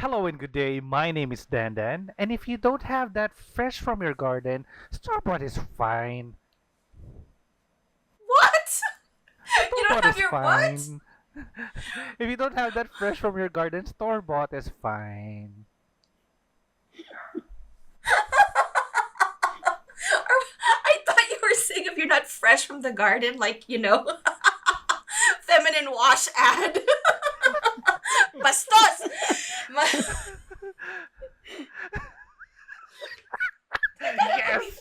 Hello and good day. My name is Dandan, and if you don't have that fresh from your garden, store bought is fine. What? You Store don't bought have is your what? fine. If you don't have that fresh from your garden, store bought is fine. Or, I thought you were saying if you're not fresh from the garden, like, feminine wash ad. Bastos! Ma- Yes,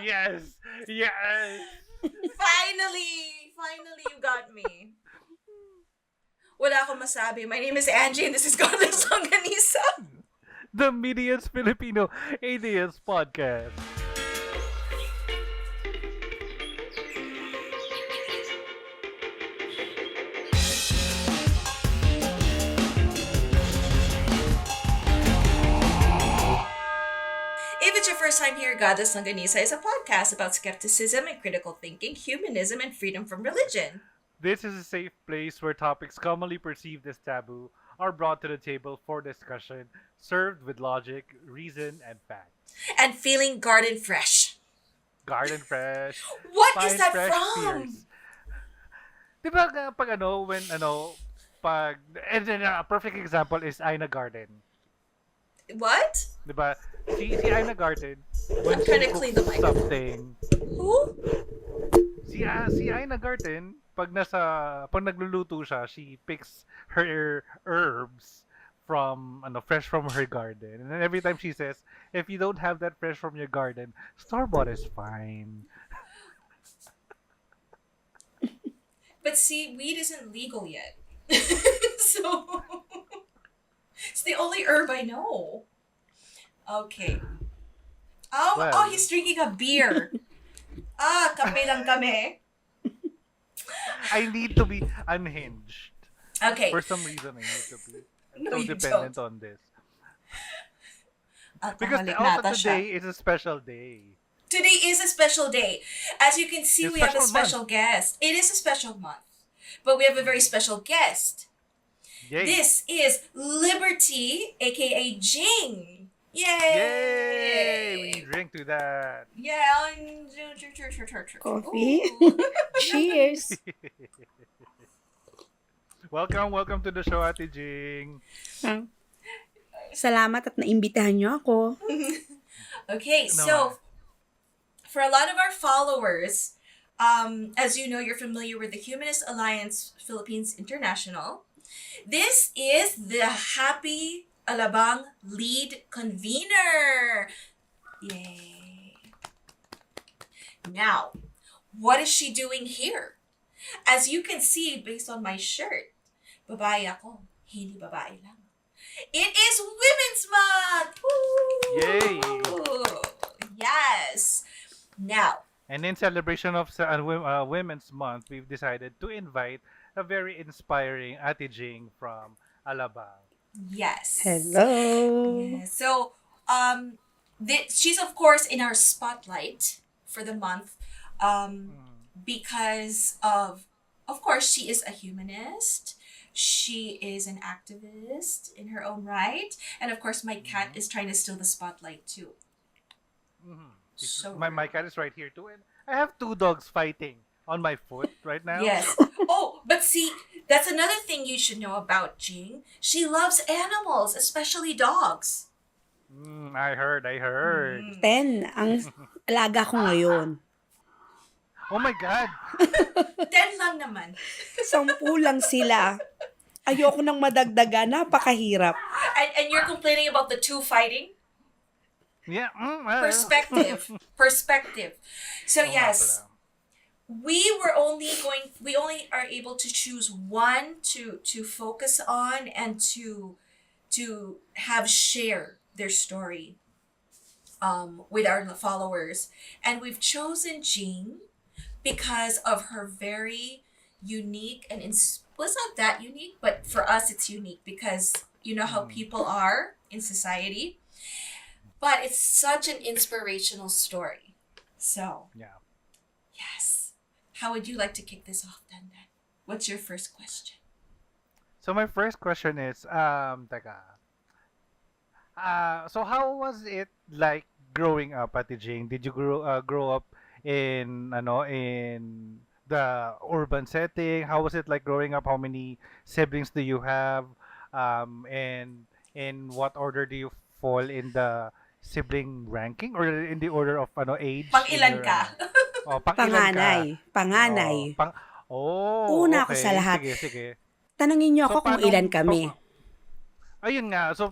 yes, yes. Finally, you got me. Wala akong masabi. My name is Angie and this is Godless Longganisa. The Medians Filipino Atheist Podcast. If it's your first time here, Godless Longganisa is a podcast about skepticism and critical thinking, humanism, and freedom from religion. This is a safe place where topics commonly perceived as taboo are brought to the table for discussion, served with logic, reason, and facts. And feeling garden fresh. Garden fresh, What is find that fresh from? peers. Di ba pag and then a perfect example is Ina Garden. What? Di ba? Si Ina Garden, when I'm trying she to clean cooks the mic. something, Who? si Ina Garden, pag nagluluto siya, she picks her herbs from fresh from her garden. And then every time she says, if you don't have that fresh from your garden, store bought is fine. But see, weed isn't legal yet. So it's the only herb I know. Okay. Well, He's drinking a beer. Kape lang kami. I need to be unhinged. Okay. For some reason, I need to be No, so you dependent don't. on this. Because Alcoholic also nata siya. today is a special day. Today is a special day. As you can see, It's we have a special month. special guest. It is a special month. But we have a very special guest. Yay! This is Liberty, aka Jing. Yay! We Yay! drink to that. Yeah. Coffee. Ooh. Cheers! Welcome to the show, Ate Jing. Salamat at naimbitahan niyo ako. Okay, No. so for a lot of our followers, as you know, you're familiar with the Humanist Alliance Philippines International. This is the Happy Alabang lead convener. Yay. Now, what is she doing here? As you can see based on my shirt, babae ako, hindi babae lang. It is Women's Month! Woo! Yay! Yes. Now, And in celebration of Women's Month, we've decided to invite a very inspiring Ate Jing from Alabang. yes. Hello! Yes. So, she's of course in our spotlight for the month, because of course, she is a humanist. She is an activist in her own right, and of course, my cat is trying to steal the spotlight too. So My cat is right here too, and I have two dogs fighting on my foot right now. yes. Oh, but see, that's another thing you should know about Jing. She loves animals, especially dogs. I heard. 10 ang alaga ko ngayon. Oh my God! 10 lang naman. 10 lang sila. Ayoko nang madagdagan, napakahirap. And you're complaining about the two fighting? Yeah. Perspective. So Oo nga yes, pala. we only are able to choose one to focus on and to have share their story with our followers. And we've chosen Jean because of her very unique and well, it's not that unique, but for us it's unique because you know how people are in society. But it's such an inspirational story. So, Yeah. yes. How would you like to kick this off, Dandan? What's your first question? So my first question is, teka, So how was it like growing up, Ate Jing? Did you grow up in the urban setting? How was it like growing up? How many siblings do you have? And in what order do you fall in the sibling ranking or in the order of age Pang in ilan your ka? pang ilan Panganay. ka? Panganay. Oh, Una ako sa okay. lahat. Sige, sige. Tanungin niyo So ako kung ilan kami. ayun nga. So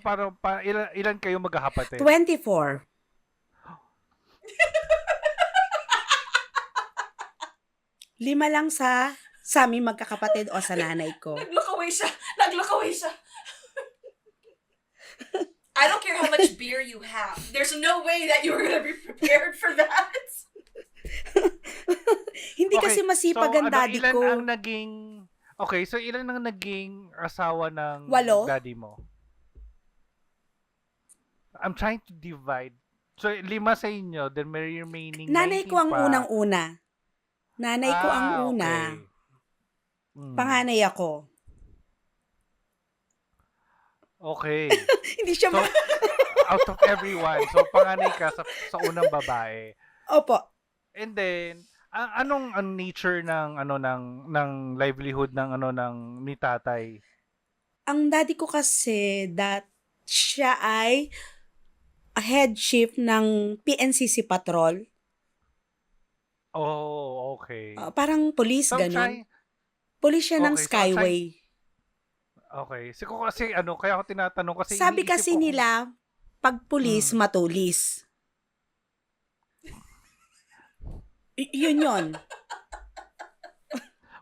ilan kayo magkakapatid? 24. Lima lang sa aming magkakapatid o sa nanay ko. Nag-look away siya. Nag-look away siya. I don't care how much beer you have. There's no way that you were gonna be prepared for that. Hindi kasi masipag ang daddy ilan ko. ang naging Okay, so ilan ang naging asawa ng 8. daddy mo? I'm trying to divide. So 5 sa inyo, then may remaining Nanay 19 ko ang pa. unang-una. Nanay ko ang una. Okay. Mm. Panganay ako. Okay. Hindi siya So, out of everyone, so panganay ka sa unang babae. Opo. And then, anong ang nature ng ng livelihood ng ni tatay? Ang daddy ko kasi siya ay a head chief ng PNCC Patrol. Oh, okay. Parang police, So, I'm ganon. trying- Police siya ng Okay, so I'm Skyway. Okay. Kasi kaya ako tinatanong kasi Sabi iniisip kasi ko kung- nila, pag police, matulis. Yun.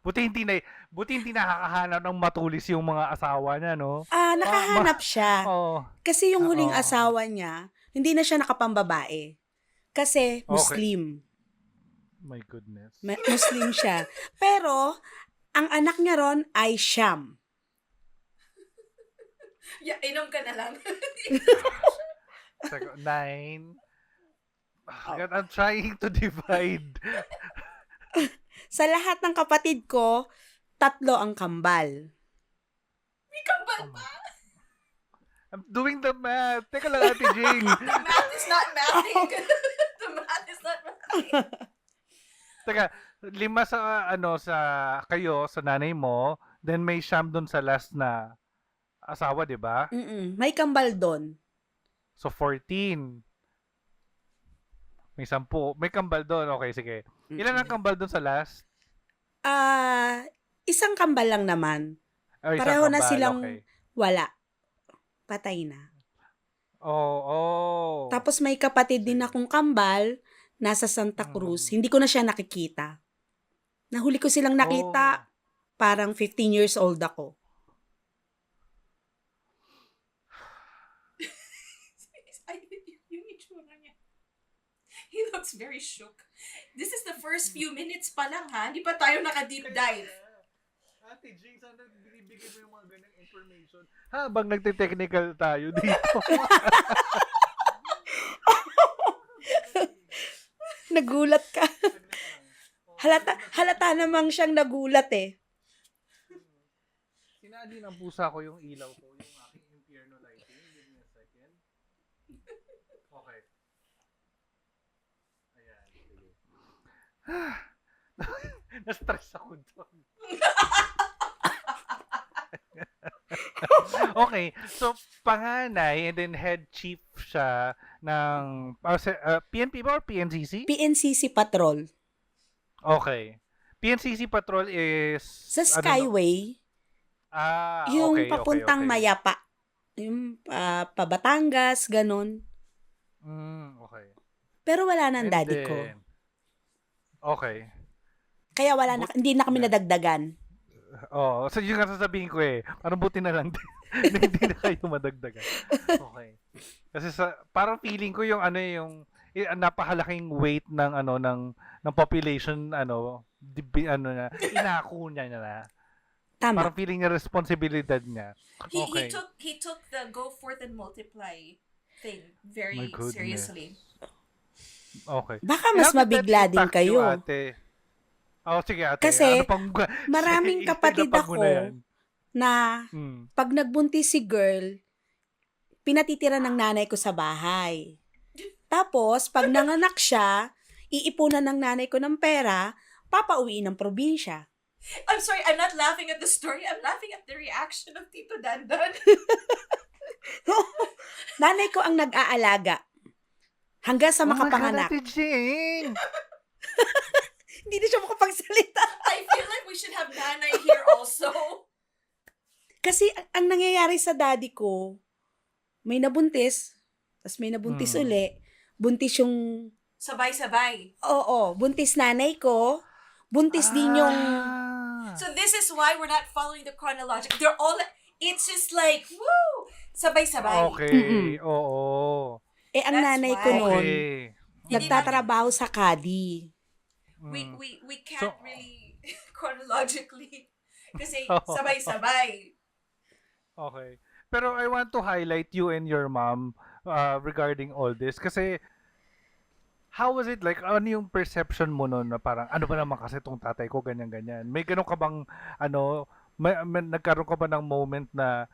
Buti hindi nakakahanap ng matulis yung mga asawa niya, no? Nakahanap siya. Oh. Kasi yung huling Oo. asawa niya, hindi na siya nakapambabae. Kasi Muslim. My goodness. Muslim siya. Pero, ang anak niya ron ay Sham. Yeah, inom ka na lang. 9. God, I'm trying to divide. Sa lahat ng kapatid ko, 3 ang kambal. May kambal pa. I'm doing the math. Teka lang, Ate Jing. The math is not mathing. The math is not mathing. Teka, 5 sa kayo, sa nanay mo, then may Sham dun sa last na asawa, di ba? May kambal doon. So 14. May 10. May kambal doon. Okay, sige. Ilan ang kambal doon sa last? Isang kambal lang naman. Oh, isang Pareho na kambal, silang okay. wala. Patay na. Oh. Tapos may kapatid din akong kambal, nasa Santa Cruz. Hindi ko na siya nakikita. Nahuli ko silang nakita, parang 15 years old ako. Yung itsura niya. He looks very shook. This is the first few minutes pa lang, ha? Hindi pa tayo naka-deep dive. Ate Jing, sana binibigay mo yung mga ganang information habang nagte-technical tayo dito. Nagulat ka. Halata namang siyang nagulat eh. Sinali ng pusa ko yung ilaw ko, yung aking Inferno lighting. Give me a second. Okay. Ayan, sige. Na-stress ako doon. Okay, so panganay and then head chief siya ng PNP ba or PNCC? PNCC Patrol. Okay. PNCC Patrol is Sa Skyway, yung okay, papuntang okay. Mayapa. Yung pa-Batangas, ganon. Okay. Pero wala nang And daddy ko. then, okay. Kaya hindi na kami nadagdagan. Oh, so yung nga sasabihin ko parang buti na lang din na hindi na kayo madagdagan. Okay. Kasi parang feeling ko yung napakalaking weight ng ng population na inako niya na. Tama. Parang feeling niya responsibilidad niya. Okay. He took the go forth and multiply thing very My goodness. seriously. Okay. Baka mas How did that mabigla din impact kayo. you, ate? Oh, sige ate. Kasi, pang maraming kapatid ilapag mo ako na yan. na Hmm. pag nagbuntis si girl, pinatitira ng nanay ko sa bahay. Tapos, pag nanganak siya, iipunan ng nanay ko ng pera, papauwiin ng probinsya. I'm sorry, I'm not laughing at the story. I'm laughing at the reaction of Tito Dandan. Nanay ko ang nag-aalaga hanggang sa makapanganak. Ate Jing! Hindi na siya makapagsalita. I feel like we should have Nanay here also. Kasi ang nangyayari sa daddy ko, may nabuntis, tapos may nabuntis uli. Buntis yung, Sabay-sabay. oo, buntis nanay ko, buntis din yung, So this is why we're not following the chronologic. They're all, it's just like, woo! Sabay-sabay. Okay, oo. ang That's nanay ko why. noon, Okay. nagtatrabaho sa kadi. We can't So- really chronologically kasi Oo. sabay-sabay. Okay. Pero I want to highlight you and your mom regarding all this kasi how was it like? Ano yung perception mo noon na parang ano ba naman kasi tong tatay ko ganyan-ganyan? May ganun ka bang nagkaroon ka ba ng moment na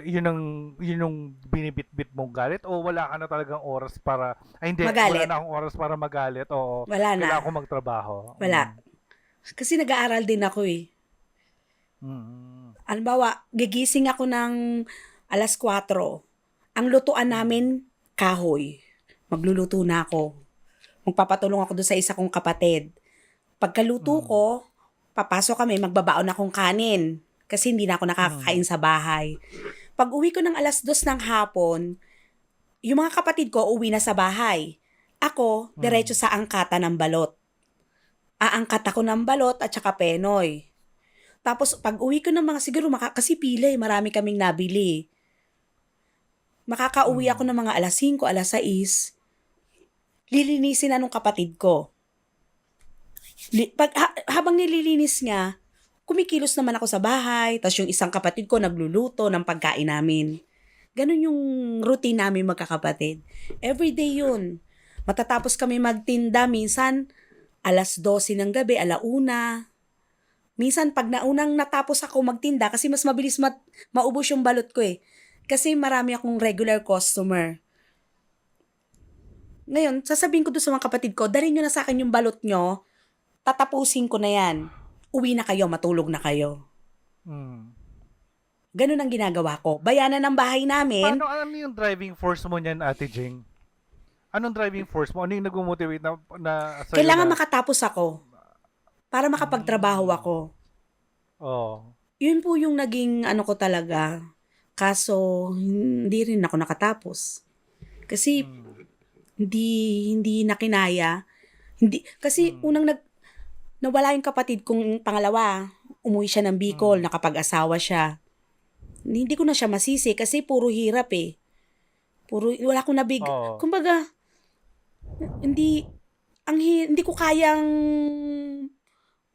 yun yung binibitbit mong galit o wala ka na talagang oras para hindi Magalit. wala na akong oras para magalit o Wala na. kailangan ko magtrabaho. Wala. Kasi nag-aaral din ako eh. Halimbawa, gigising ako ng 4:00. Ang lutuan namin, kahoy. Magluluto na ako. Magpapatulong ako doon sa isa kong kapatid. Pagkaluto ko, papasok kami, magbabaon akong kanin. Kasi hindi na ako nakakakain sa bahay. Pag uwi ko ng 2:00 ng hapon, yung mga kapatid ko uwi na sa bahay. Ako, diretso sa angkata ng balot. Aangkat ako ng balot at saka penoy. Tapos, pag uwi ko ng mga siguro, kasi pila eh, marami kaming nabili. Makakauwi ako ng mga 5:00, 6:00. Lilinisin na nung kapatid ko. Habang nililinis niya, kumikilos naman ako sa bahay, tapos yung isang kapatid ko nagluluto ng pagkain namin. Ganun yung routine namin magkakapatid. Everyday yun. Matatapos kami magtinda, minsan 12:00 ng gabi, 1:00. Minsan pag naunang natapos ako magtinda, kasi mas mabilis maubos yung balot ko eh. Kasi marami akong regular customer. Ngayon, sasabihin ko doon sa mga kapatid ko, dalhin nyo na sa akin yung balot nyo, tatapusin ko na yan. Uwi na kayo, matulog na kayo. Ganun ang ginagawa ko. Bayanan ng bahay namin. Ano yung driving force mo niyan, Ate Jing? Anong driving force mo? Ano yung nag-motivate na sa'yo Kailangan na, makatapos ako para makapagtrabaho ako. Oh. Yun po yung naging ko talaga. Kaso, hindi rin ako nakatapos. Kasi, hindi na kinaya. Kasi unang nawala yung kapatid kong pangalawa. Umuwi siya ng Bicol, nakapag-asawa siya. Hindi ko na siya masisi kasi puro hirap eh. Wala akong kumbaga, hindi ko kayang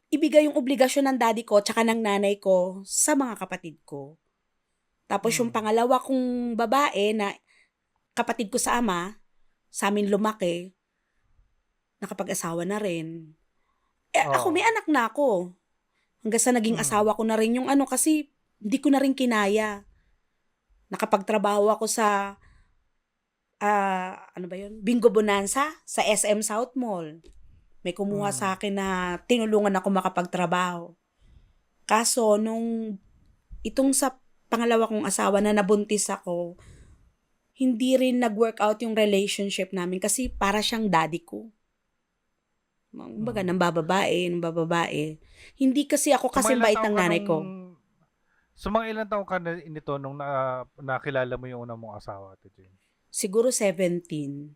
ibigay yung obligasyon ng daddy ko tsaka ng nanay ko sa mga kapatid ko. Tapos yung pangalawa kong babae na kapatid ko sa ama, sa amin lumaki, nakapag-asawa na rin. Ako may anak na ako. Hanggang sa naging asawa ko na rin yung kasi hindi ko na rin kinaya. Nakapagtrabaho ako sa Bingo Bonanza sa SM South Mall. May kumuha sa akin na tinulungan ako makapagtrabaho. Kaso itong sa pangalawa kong asawa na nabuntis ako, hindi rin nag-work out yung relationship namin kasi para siyang daddy ko. Kumbaga, nang bababae. Hindi kasi ako kasi bait ng nanay ko. So, mga ilang taong ka na nito nung nakilala mo yung unang mong asawa, Ate Jing? Siguro 17.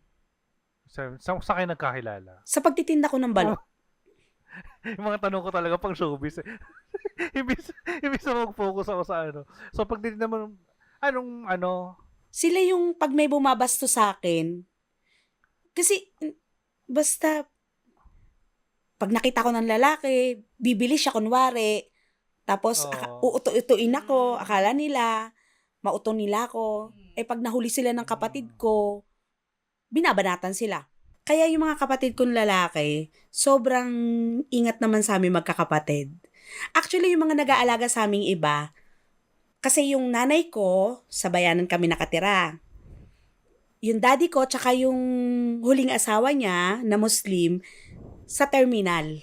Sa kayo nagkakilala? Sa pagtitinda ko ng balot. Yung mga tanong ko talaga pang showbiz. Ibig na mag-focus ako sa So, pagtitinda mo, Sila yung pag may bumabasto sa akin, kasi basta pag nakita ko ng lalaki, bibili siya kunwari, tapos uuto-utuin ako, akala nila, mauto nila ako. Pag nahuli sila ng kapatid ko, binabanatan sila. Kaya yung mga kapatid kong lalaki, sobrang ingat naman sa amin magkakapatid. Actually, yung mga nag-aalaga sa aming iba, Kasi yung nanay ko, sa bayanan kami nakatira. Yung daddy ko, tsaka yung huling asawa niya na Muslim, sa terminal.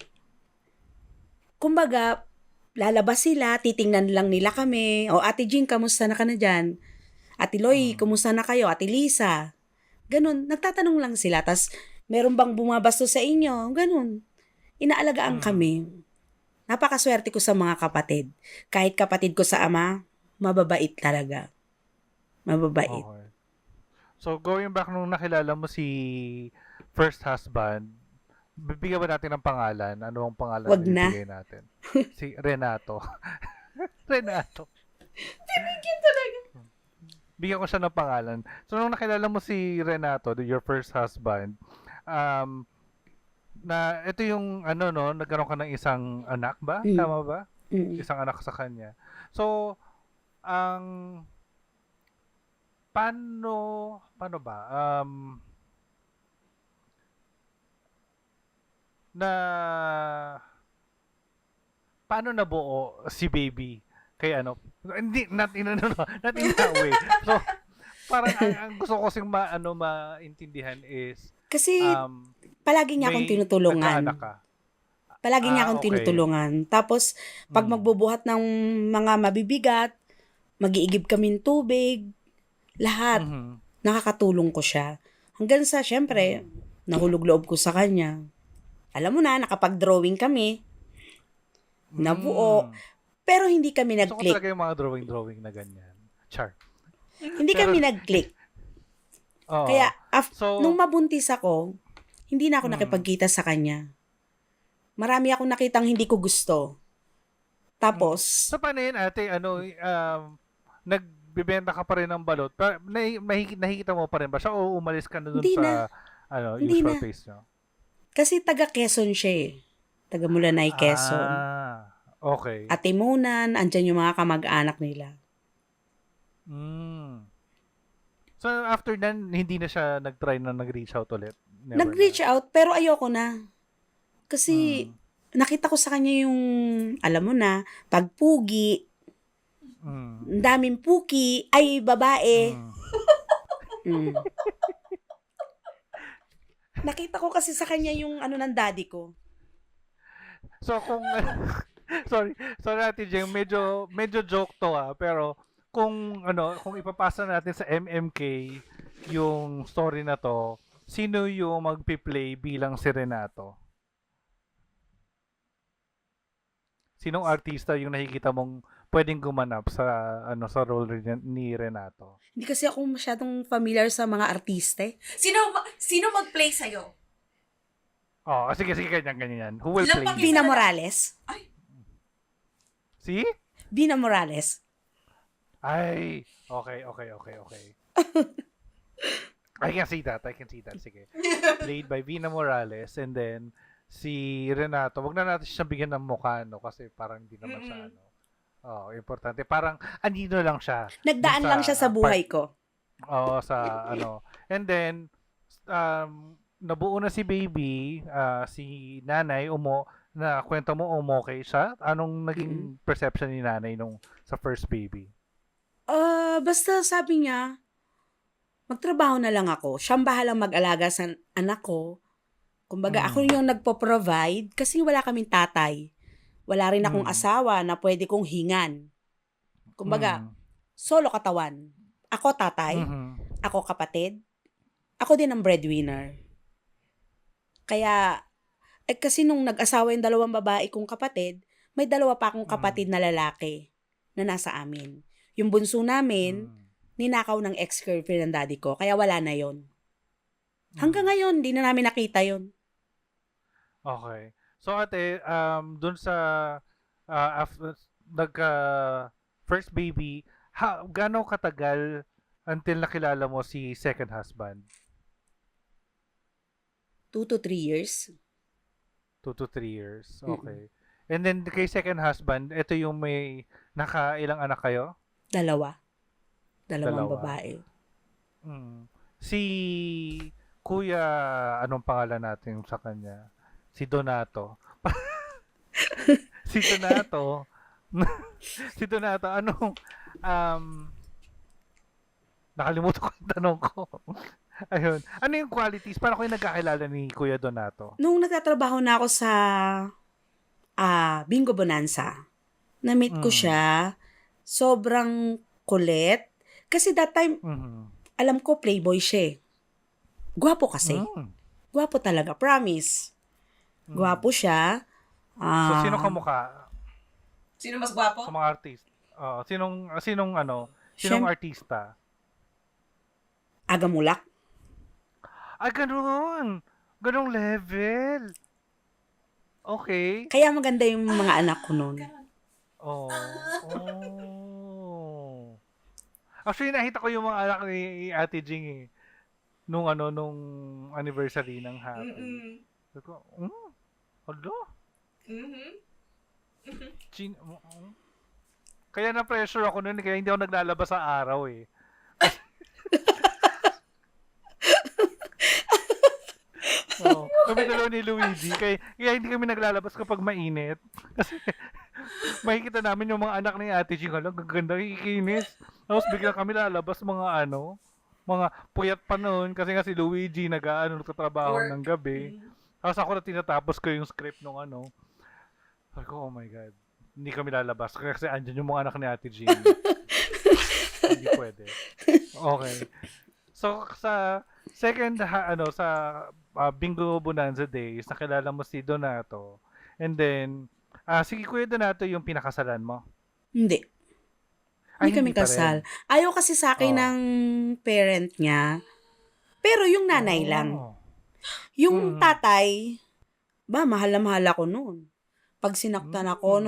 Kumbaga, lalabas sila, titingnan lang nila kami. O, Ate Jean, kamusta na ka na dyan? Ate Loy, kumusta na kayo? Ate Lisa? Ganun, nagtatanong lang sila. Tas, meron bang bumabasto sa inyo? Ganun. Inaalagaan kami. Napakaswerte ko sa mga kapatid. Kahit kapatid ko sa ama, mababait talaga. Mababait. Okay. So, going back nung nakilala mo si first husband, bibigyan ba natin ng pangalan? Ano ang pangalan Wag na na. ibigay natin? Si Renato. Renato. Bigyan ko siya ng pangalan. So, nung nakilala mo si Renato, your first husband, um, na ito yung ano no, nagkaroon ka ng isang anak ba? Mm. Tama ba? Mm. Isang anak sa kanya. So, ang paano ba? Na paano nabuo si baby kay ano? Hindi not in ano, no, not in that way. So, parang ang gusto ko kasing maintindihan is Kasi, palagi niya akong may tinutulungan. nagkaanak ka. Palagi niya akong Okay. tinutulungan. Tapos, pag Mm. magbubuhat ng mga mabibigat, mag-iigib kaming tubig, lahat, Mhm. nakakatulong ko siya. Hanggang sa, syempre, nahulog loob ko sa kanya. Alam mo na, nakapag-drawing kami, nabuo. Mm. Pero hindi kami Gusto ko nag-click. talaga yung mga drawing na ganyan. Char. Hindi Pero- kami nag-click. Oo. Kaya, So, nung mabuntis ako, hindi na ako Mm. nakipagkita sa kanya. Marami akong nakitang hindi ko gusto. Tapos, so paano yun ate, nagbibenta ka pa rin ng balot, pero nakikita mo pa rin ba siya o umalis ka na dun Hindi sa Hindi usual na. pace nyo? kasi taga Quezon siya eh. Taga Mulanay, Quezon. Okay. Atimunan, andyan yung mga kamag-anak nila. Mm. So after then, hindi na siya nag-try na nag-reach out ulit? Never Nag-reach na. out, pero ayoko na. Kasi, nakita ko sa kanya yung, alam mo na, pagpugi, Mm. ang daming puki, ay babae. Mm. Mm. Nakita ko kasi sa kanya yung ano ng daddy ko. So kung sorry Ate Jeng, medyo joke to pero kung ipapasa natin sa MMK yung story na to, sino yung magpi-play bilang si Renato? Sinong artista yung nakikita mong pwedeng gumanap sa role ni Renato? Hindi kasi ako masyadong familiar sa mga artiste. Sino mag-play sa'yo? Oh, sige, ganyan. Who will Ilang play? pag- you? Bina Morales. Si? Bina Morales. Ay, okay. I can see that. Sige. Played by Vina Morales and then si Renato. Wag na natin siya bigyan ng mukha, no? Kasi parang hindi naman siya, importante. Parang, anino lang siya. Nagdaan Dun lang siya sa buhay ko. Oo, sa And then, nabuo na si baby, si nanay, na kwento mo, umokay siya. Anong naging perception ni nanay sa first baby? Basta sabi niya, magtrabaho na lang ako. Siyang bahalang mag-alaga sa anak ko. Kumbaga, ako yung nagpo-provide kasi wala kaming tatay. Wala rin akong asawa na pwede kong hingan. Kumbaga, solo katawan. Ako tatay, ako kapatid, ako din ang breadwinner. Kaya, kasi nung nag-asawa yung dalawang babae kong kapatid, may dalawa pa akong kapatid na lalaki na nasa amin. Yung bunso namin, ninakaw ng ex-girlfriend ng daddy ko, kaya wala na yon. Hanggang ngayon, di na namin nakita yon. Okay. So ate, dun sa after first baby, gaano katagal until nakilala mo si second husband? 2 to 3 years. 2 to 3 years. Okay. And then kay second husband, ito yung may nakailang anak kayo? Dalawang Dalawa. babae. Si Kuya, anong pangalan natin sa kanya? Si Donato. Si Donato, Si Donato, um, nakalimutan ko yung tanong ko. Ayun. Ano yung qualities? Paano kayo nagkakilala ni Kuya Donato? Nung nagtatrabaho na ako sa Bingo Bonanza, na-meet ko Mm. siya, sobrang kulit. Kasi that time, Mhm. alam ko, playboy siya eh. Gwapo kasi. Mm. Gwapo talaga, promise. Mm. Gwapo siya. So, sino Ah, kamukha Sino mas sa gwapo? mga artist? Sinong Siyempre, artista? Agamulak. Ah, ganun! Ganong level! Okay. Kaya maganda yung mga anak ko noon. Ganon. Oh. Oh. Actually, nakita ko yung mga anak ni Ate Jing eh. Nung anniversary ng Happy. Mm-mm. Sabi ko, hala, Mhm. Kaya na-pressure ako noon, kaya hindi ako naglalabas sa araw eh. Oo. Kami dalawa ni Luigi, kaya hindi kami naglalabas kapag mainit. Kasi makikita namin yung mga anak ni Ate Jing, hala, gaganda, kikinis. Tapos biglang kami lalabas mga puyat pa noon kasi nga si Luigi nagtatrabaho ng Work. gabi. Tapos ako na tinatapos ko yung script nung Sabi ko, oh my God. Hindi kami lalabas kasi andyan yung mga anak ni Ate Jean. Hindi pwede. Okay. So, sa sa Bingo Bonanza Days, nakilala mo si Donato. And then, si Kuya Donato yung pinakasalan mo. Hindi. Ay, Hindi kami hindi pa rin. kasal. Ayaw kasi sa akin Oh. ng parent niya. Pero yung nanay lang. Oh. Yung Mm. tatay, mahal na mahal ako noon. Pag sinaktan ako Mm.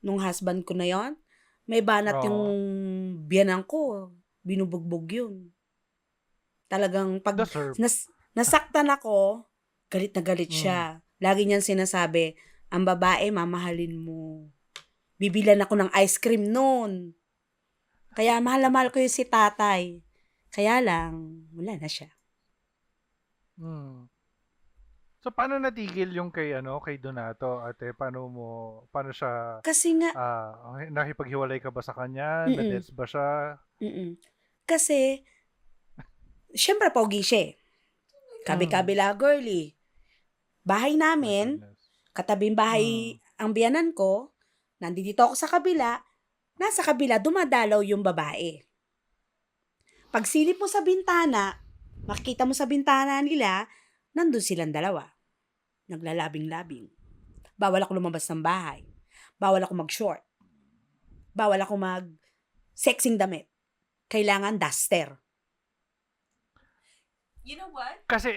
nung husband ko na yon, may banat yung Oo. biyanan ko. Binubugbog yun. Talagang pag Deserve. nasaktan ako, galit na galit Mm. siya. Lagi niyang sinasabi, ang babae, mamahalin mo. Bibilan ako ng ice cream noon. Kaya mahal na mahal ko yung si tatay. Kaya lang, wala na siya. Mm. So, paano natigil yung kay Donato, ate? Paano siya, Kasi nga, nakipaghiwalay ka ba sa kanya? mm Na-debs ba siya? Kasi, syempre pogi siya eh. Mm. Kabi-kabila girly. Bahay My namin, goodness. katabing Mm. bahay ang biyanan ko, nandito ako sa kabila, nasa kabila dumadalaw yung babae. Pag silip mo sa bintana, makikita mo sa bintana nila, nandun silang dalawa. Naglalabing-labing. Bawal ako lumabas ng bahay. Bawal ako mag-short. Bawal ako mag-sexing damit. Kailangan duster. You know what? Kasi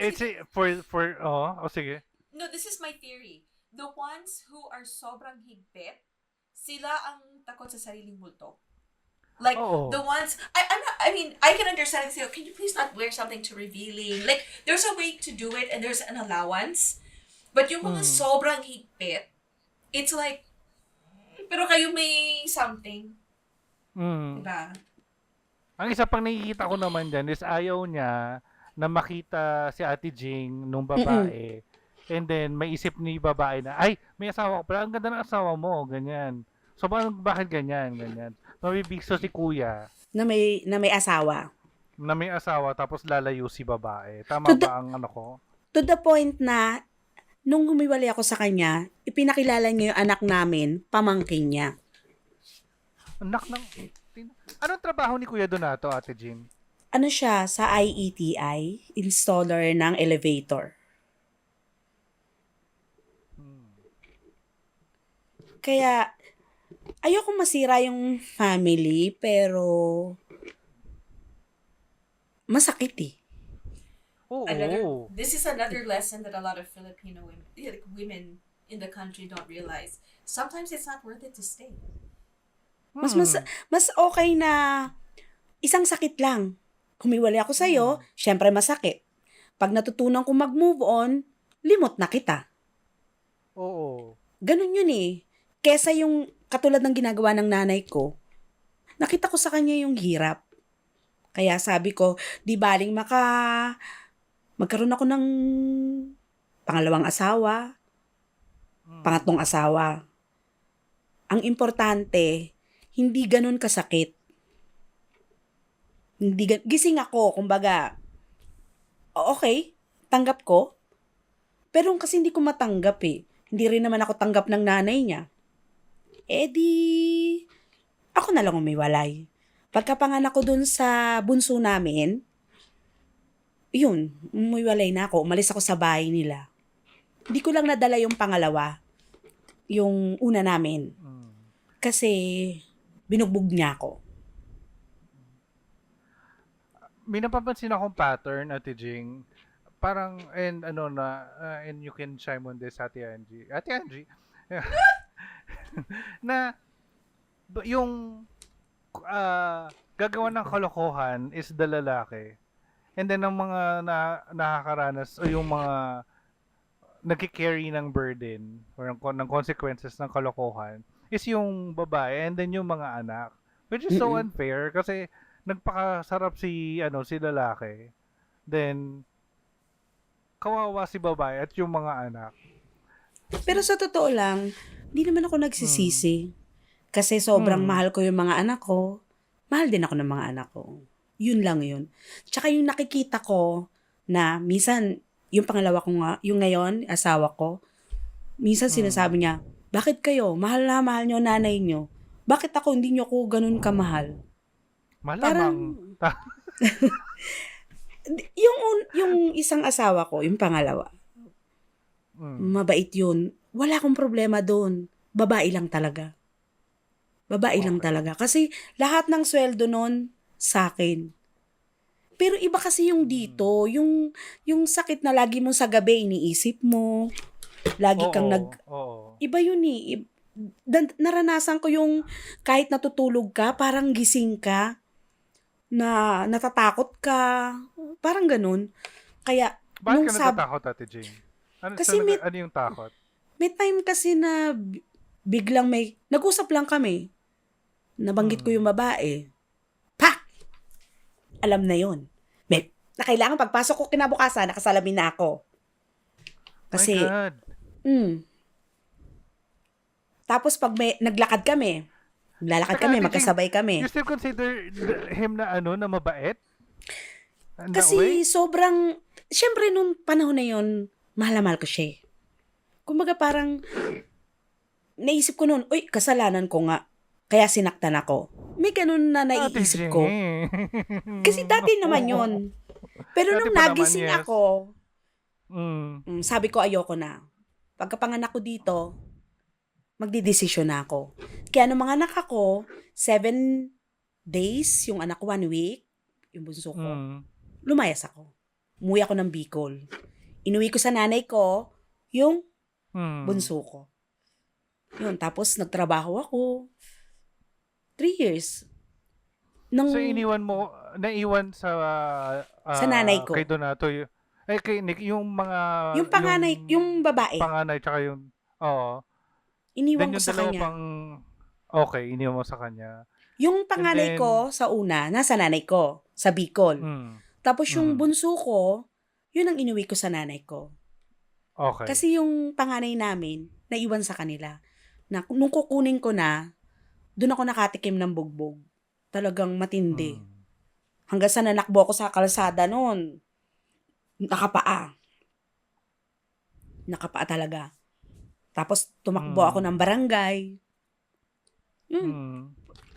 sige. No, this is my theory. The ones who are sobrang higpit, sila ang takot sa sariling multo. Like, Oo. the ones, I mean, I can understand and say, oh, can you please not wear something too revealing? Like, there's a way to do it and there's an allowance. But yung mga sobrang higpit, it's like, pero kayo may something. Mm. Diba? Ang isa pang nakikita ko naman dyan is ayaw niya na makita si Ate Jing nung babae. And then, may isip ni babae na, ay, may asawa ko pala. Ang ganda ng asawa mo. Ganyan. So, bakit ganyan? Ganyan. Mabibigso si kuya Na may asawa. na may asawa tapos lalayo si babae. To Tama the, ba ang ko? to the point na, nung humiwalay ako sa kanya, ipinakilala niya yung anak namin, pamangkin niya. Anak ng... Anong trabaho ni Kuya Donato, Ate Jean? Ano siya, sa IETI, installer ng elevator. Kaya, ayoko masira yung family, pero masakit eh. Oo. This is another lesson that a lot of Filipino women, like women in the country don't realize. Sometimes it's not worth it to stay. Mas okay na isang sakit lang. Humiwalay ako sa'yo, syempre masakit. Pag natutunan ko mag-move on, limot na kita. Oo. Ganun yun eh. Kesa yung katulad ng ginagawa ng nanay ko, nakita ko sa kanya yung hirap. Kaya sabi ko, di baling magkaroon ako ng pangalawang asawa, pangatlong asawa. Ang importante, hindi ganun kasakit. Gising ako, kumbaga, okay, tanggap ko. Pero kasi hindi ko matanggap eh. Hindi rin naman ako tanggap ng nanay niya. Eh di, ako na lang umiwalay. Pagkapanganak ko dun sa bunso namin, yun, umiwalay na ako. Umalis ako sa bahay nila. Hindi ko lang nadala yung pangalawa, yung una namin. Mm. Kasi, binugbog niya ako. May napapansin akong pattern, Ate Jing. Parang, and ano na, and you can chime on this, Ate Angie. Ate Angie, na yung gagawa ng kalokohan is the lalaki. And then ang mga nakakaranas o yung mga nagki-carry ng burden or ng consequences ng kalokohan is yung babae and then yung mga anak. Which is so Mm-mm. unfair kasi nagpakasarap si lalaki. Then kawawa si babae at yung mga anak. Pero sa totoo lang, hindi naman ako Mm. nagsisisi. Kasi sobrang Mm. mahal ko yung mga anak ko. Mahal din ako ng mga anak ko. Yun lang yun. Tsaka yung nakikita ko na minsan, yung pangalawa ko nga, yung ngayon, asawa ko, minsan Mm. sinasabi niya, bakit kayo? Mahal na mahal niyo nanay niyo. Bakit ako hindi niyo ko ganun kamahal? Malamang. Yung isang asawa ko, yung pangalawa, Mm. mabait yun. Wala akong problema doon. Babae lang talaga. Babae lang Okay. talaga. Kasi lahat ng sweldo nun, sa akin. Pero iba kasi yung dito, yung sakit na lagi mo sa gabi, iniisip mo, lagi kang Oo. iba yun eh. Naranasan ko yung kahit natutulog ka, parang gising ka, na natatakot ka, parang ganun. Kaya, Bakit ka natatakot, Ate Jing? Kasi may- ano yung takot? may time kasi na biglang nag-usap lang kami, nabanggit ko yung babae, pa! Alam na yun. Na kailangan pagpasok ko kinabukasan, nakasalamin na ako. Kasi, My God. Tapos pag naglakad kami, naglalakad Saka, kami, Ate Jing, magkasabay kami. You still consider him na na mabait? In that Kasi way? sobrang, syempre nung panahon na yun, mahal na mahal ko siya eh. Kumbaga parang, naisip ko noon, uy, kasalanan ko nga. Kaya sinaktan ako. May ganun na Ate naiisip Jing. ko. Kasi dati naman yun. Pero Dati nung pa naman, nagising yes. ako, Mm. sabi ko ayoko na. Pagkapanganak ko dito, magdidesisyon na ako. Kaya nung mga anak ako, 7 days, yung anak ko 1 week, yung bunso ko, Mm. lumayas ako. Umuwi ako ng Bicol. Inuwi ko sa nanay ko, yung Mm. bunso ko. Yun, tapos nagtrabaho ako. 3 years. Nung, So naiwan sa Sa nanay ko. Kay Donato kay Nick yung mga yung panganay, yung babae, panganay tsaka yung iniwan then ko yung sa dalawa kanya. okay, iniwan mo sa kanya. Yung And panganay then- ko sa una, nasa nanay ko, sa Bicol. Mm. Tapos yung Mm. bunso ko, yun ang inuwi ko sa nanay ko. Okay. Kasi yung panganay namin, naiwan sa kanila. Na nung kukunin ko na, doon ako nakatikim ng bugbog. Talagang matindi. Mm. Hanggang sa nanakbo ako sa kalsada noon. Nakapaa. Nakapaa talaga. Tapos tumakbo ako ng barangay. Yun. Mm.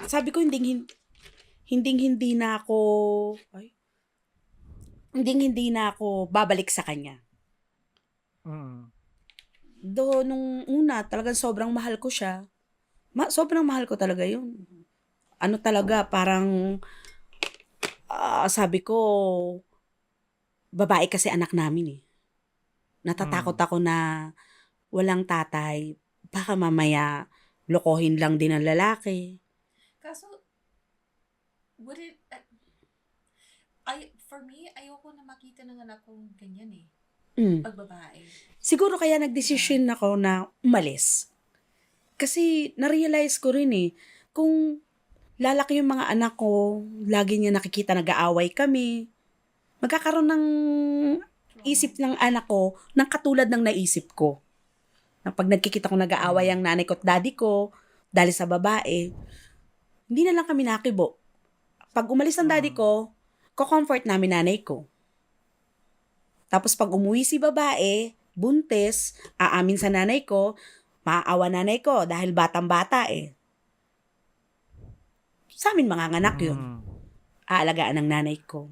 Sabi ko hindi na ako hindi na ako babalik sa kanya. Mm. Nung una, talagang sobrang mahal ko siya. Sobrang mahal ko talaga yun. Ano talaga, parang sabi ko, babae kasi anak namin eh. Natatakot ako na walang tatay. Baka mamaya, lokohin lang din ang lalaki. Kaso, would it, for me, ayoko na makita ng anak kong ganyan eh. Pag babae. Siguro kaya nagdesisyon ako na umalis. Kasi na-realize ko rin eh, kung lalaki yung mga anak ko, lagi niya nakikita nag-aaway kami, magkakaroon ng isip ng anak ko ng katulad ng naisip ko. Na pag nagkikita ko nag-aaway ang nanay ko at daddy ko, Dahil sa babae, hindi na lang kami nakibo. Pag umalis ang daddy ko, ko-comfort namin nanay ko. Tapos pag umuwi si babae, buntis, aamin sa nanay ko, maaawa nanay ko dahil batang-bata eh. Sa amin mga anak yun. Aalagaan ng nanay ko.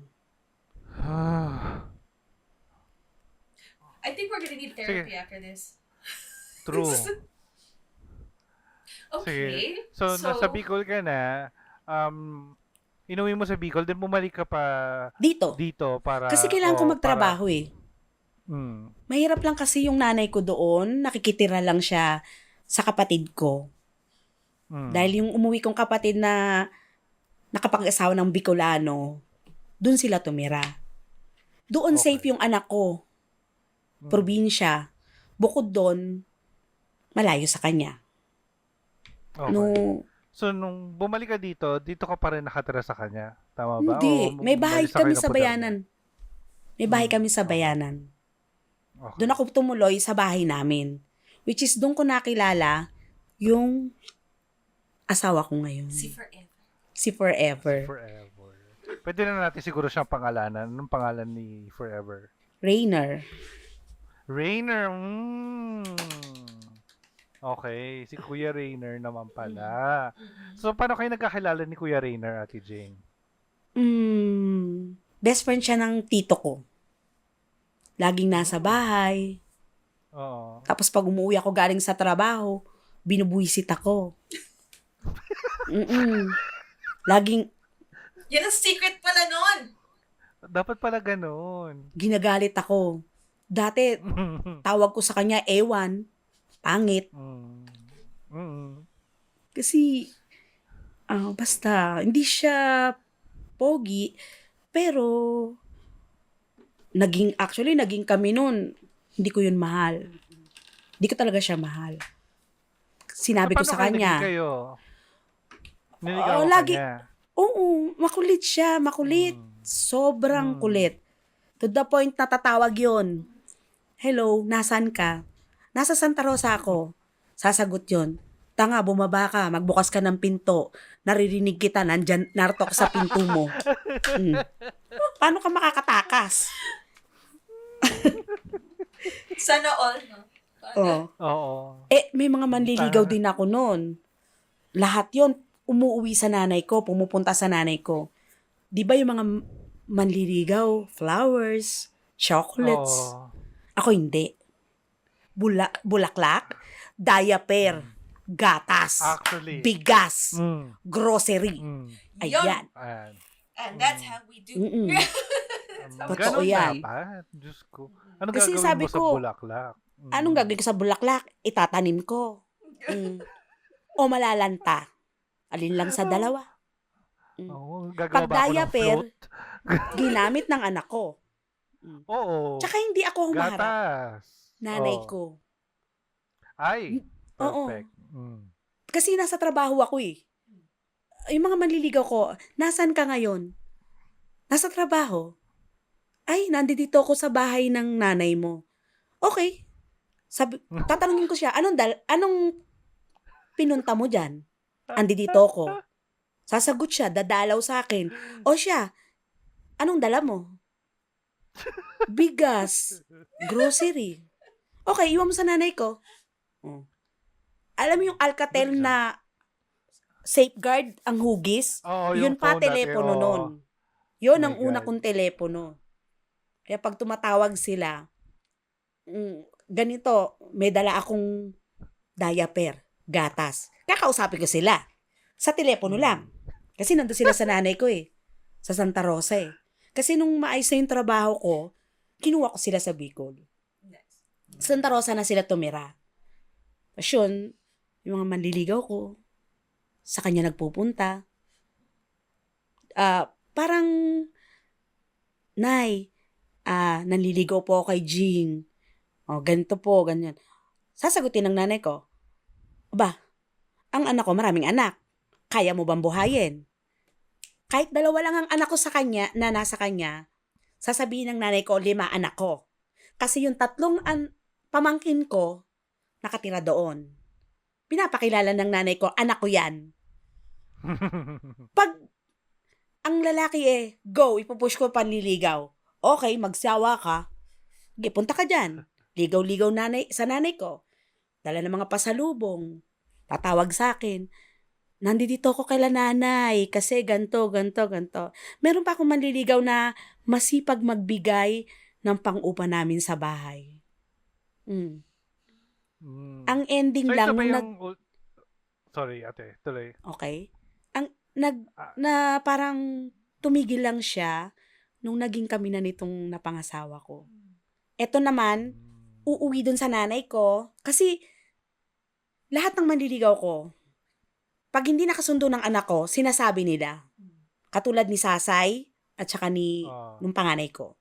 I think we're gonna need therapy after this. True. Okay. Sige. So, nasa Bicol ka na, inuwi mo sa Bicol, then bumalik ka pa Dito. para... Kasi kailangan ko magtrabaho eh. Mm. Mahirap lang kasi yung nanay ko doon, nakikitira lang siya sa kapatid ko. Dahil yung umuwi kong kapatid na nakapag-asawa ng Bicolano, doon sila tumira. Doon Okay. safe yung anak ko. Probinsya. Bukod doon, malayo sa kanya. Okay. No, So, nung bumalik ka dito ka pa rin nakatira sa kanya? Tama ba? hindi. O May bahay umalis na kami kayo ng sa poder niya? bayanan. May bahay kami sa bayanan. Okay. Doon ako tumuloy sa bahay namin. Which is doon ko nakilala yung asawa ko ngayon. See forever. Si Forever. Forever. Pwede na natin siguro siyang pangalanan. Anong pangalan ni Forever? Rainer. Rainer. Okay, si Kuya Rainer naman pala. So, paano kayo nagkakilala ni Kuya Rainer, Ate Jane? Best friend siya ng tito ko. Laging nasa bahay. Oo. Tapos pag umuwi ako galing sa trabaho, binubuisit ako. Laging Yan ang secret pala nun. Dapat pala ganun. ginagalit ako. Dati, tawag ko sa kanya, ewan, pangit. Kasi, basta, hindi siya pogi, pero, naging kami nun, hindi ko yun mahal. Hindi ko talaga siya mahal. Sinabi ko So, sa paano kayo kanya, naging kayo? Niligaw Oo, ka lagi- niya. oo, makulit siya, makulit. Sobrang kulit. To the point na tatawag yun. Hello, nasan ka? Nasa Santa Rosa ako. Sasagot yun. Tanga, bumaba ka, magbukas ka ng pinto. Naririnig kita, narto ka sa pinto mo. Paano ka makakatakas? Sana all, no? Oh. Oo. May mga manliligaw din ako noon. Lahat yon umuwi sa nanay ko, pumupunta sa nanay ko. Di ba yung mga manliligaw, flowers, chocolates? Oo. Ako hindi. Bulaklak, diaper, gatas, Actually. bigas, Mm. grocery. Ayan. Ayan. And that's how we do. Totoo Ganun yan. dapat. Diyos ko. Anong Kasi gagawin sabi mo sa ko, bulaklak? Anong gagawin ko sa bulaklak? Itatanim ko. O malalanta. Alin lang sa dalawa. Oo, Pag gagawa ba ako ng diaper, float? ginamit ng anak ko. Oo. Tsaka hindi ako humaharap. Gatas. Nanay Oo. ko. Ay, Oo. perfect. Kasi nasa trabaho ako eh. Yung mga manliligaw ko, nasan ka ngayon? Nasa trabaho. Ay, nandito ako sa bahay ng nanay mo. Okay. Tatanungin ko siya, anong pinunta mo dyan? Andito ako. Sasagot siya, dadalaw sa akin. O siya, anong dala mo? Bigas. Grocery. Okay, iwan mo sa nanay ko. Alam mo yung Alcatel na safeguard ang hugis? Oo, Yun yung pa phone dati, telepono oo. nun. Yun Oh ang my una God. kong telepono. Kaya pag tumatawag sila, ganito, may dala akong diaper, gatas. Kakausapin ko sila. Sa telepono lang. Kasi nandun sila sa nanay ko eh. Sa Santa Rosa eh. Kasi nung maayos na yung trabaho ko, kinuha ko sila sa Bicol. Sa Santa Rosa na sila tumira. Tapos yun, yung mga manliligaw ko, sa kanya nagpupunta. Parang, Nay, nanliligaw po ako kay Jing. O, ganito po, ganyan. Sasagutin ng nanay ko, Aba, ang anak ko maraming anak. Kaya mo bang buhayin? Kahit 2 lang ang anak ko sa kanya, na nasa kanya, sasabihin ng nanay ko, 5 anak ko. Kasi yung 3 pamangkin ko, nakatira doon. pinapakilala ng nanay ko, anak ko yan. Pag ang lalaki go, ipupush ko panliligaw. Okay, magsawa ka. Sige, punta ka dyan. Ligaw-ligaw sa nanay ko. Dala ng mga pasalubong. Tatawag sa akin. Nandito ako kay nanay kasi ganto. Meron pa akong manliligaw na masipag magbigay ng pang-upa namin sa bahay. Mm. Ang ending So, lang ito ba nung yung... Sorry, ate. Tuloy. okay. Ang Ah. na parang tumigil lang siya nung naging kami na nitong napangasawa ko. Eto naman, uuwi dun sa nanay ko kasi lahat ng manliligaw ko, pag hindi nakasundo ng anak ko, sinasabi nila. Katulad ni Sasay at saka nung panganay ko.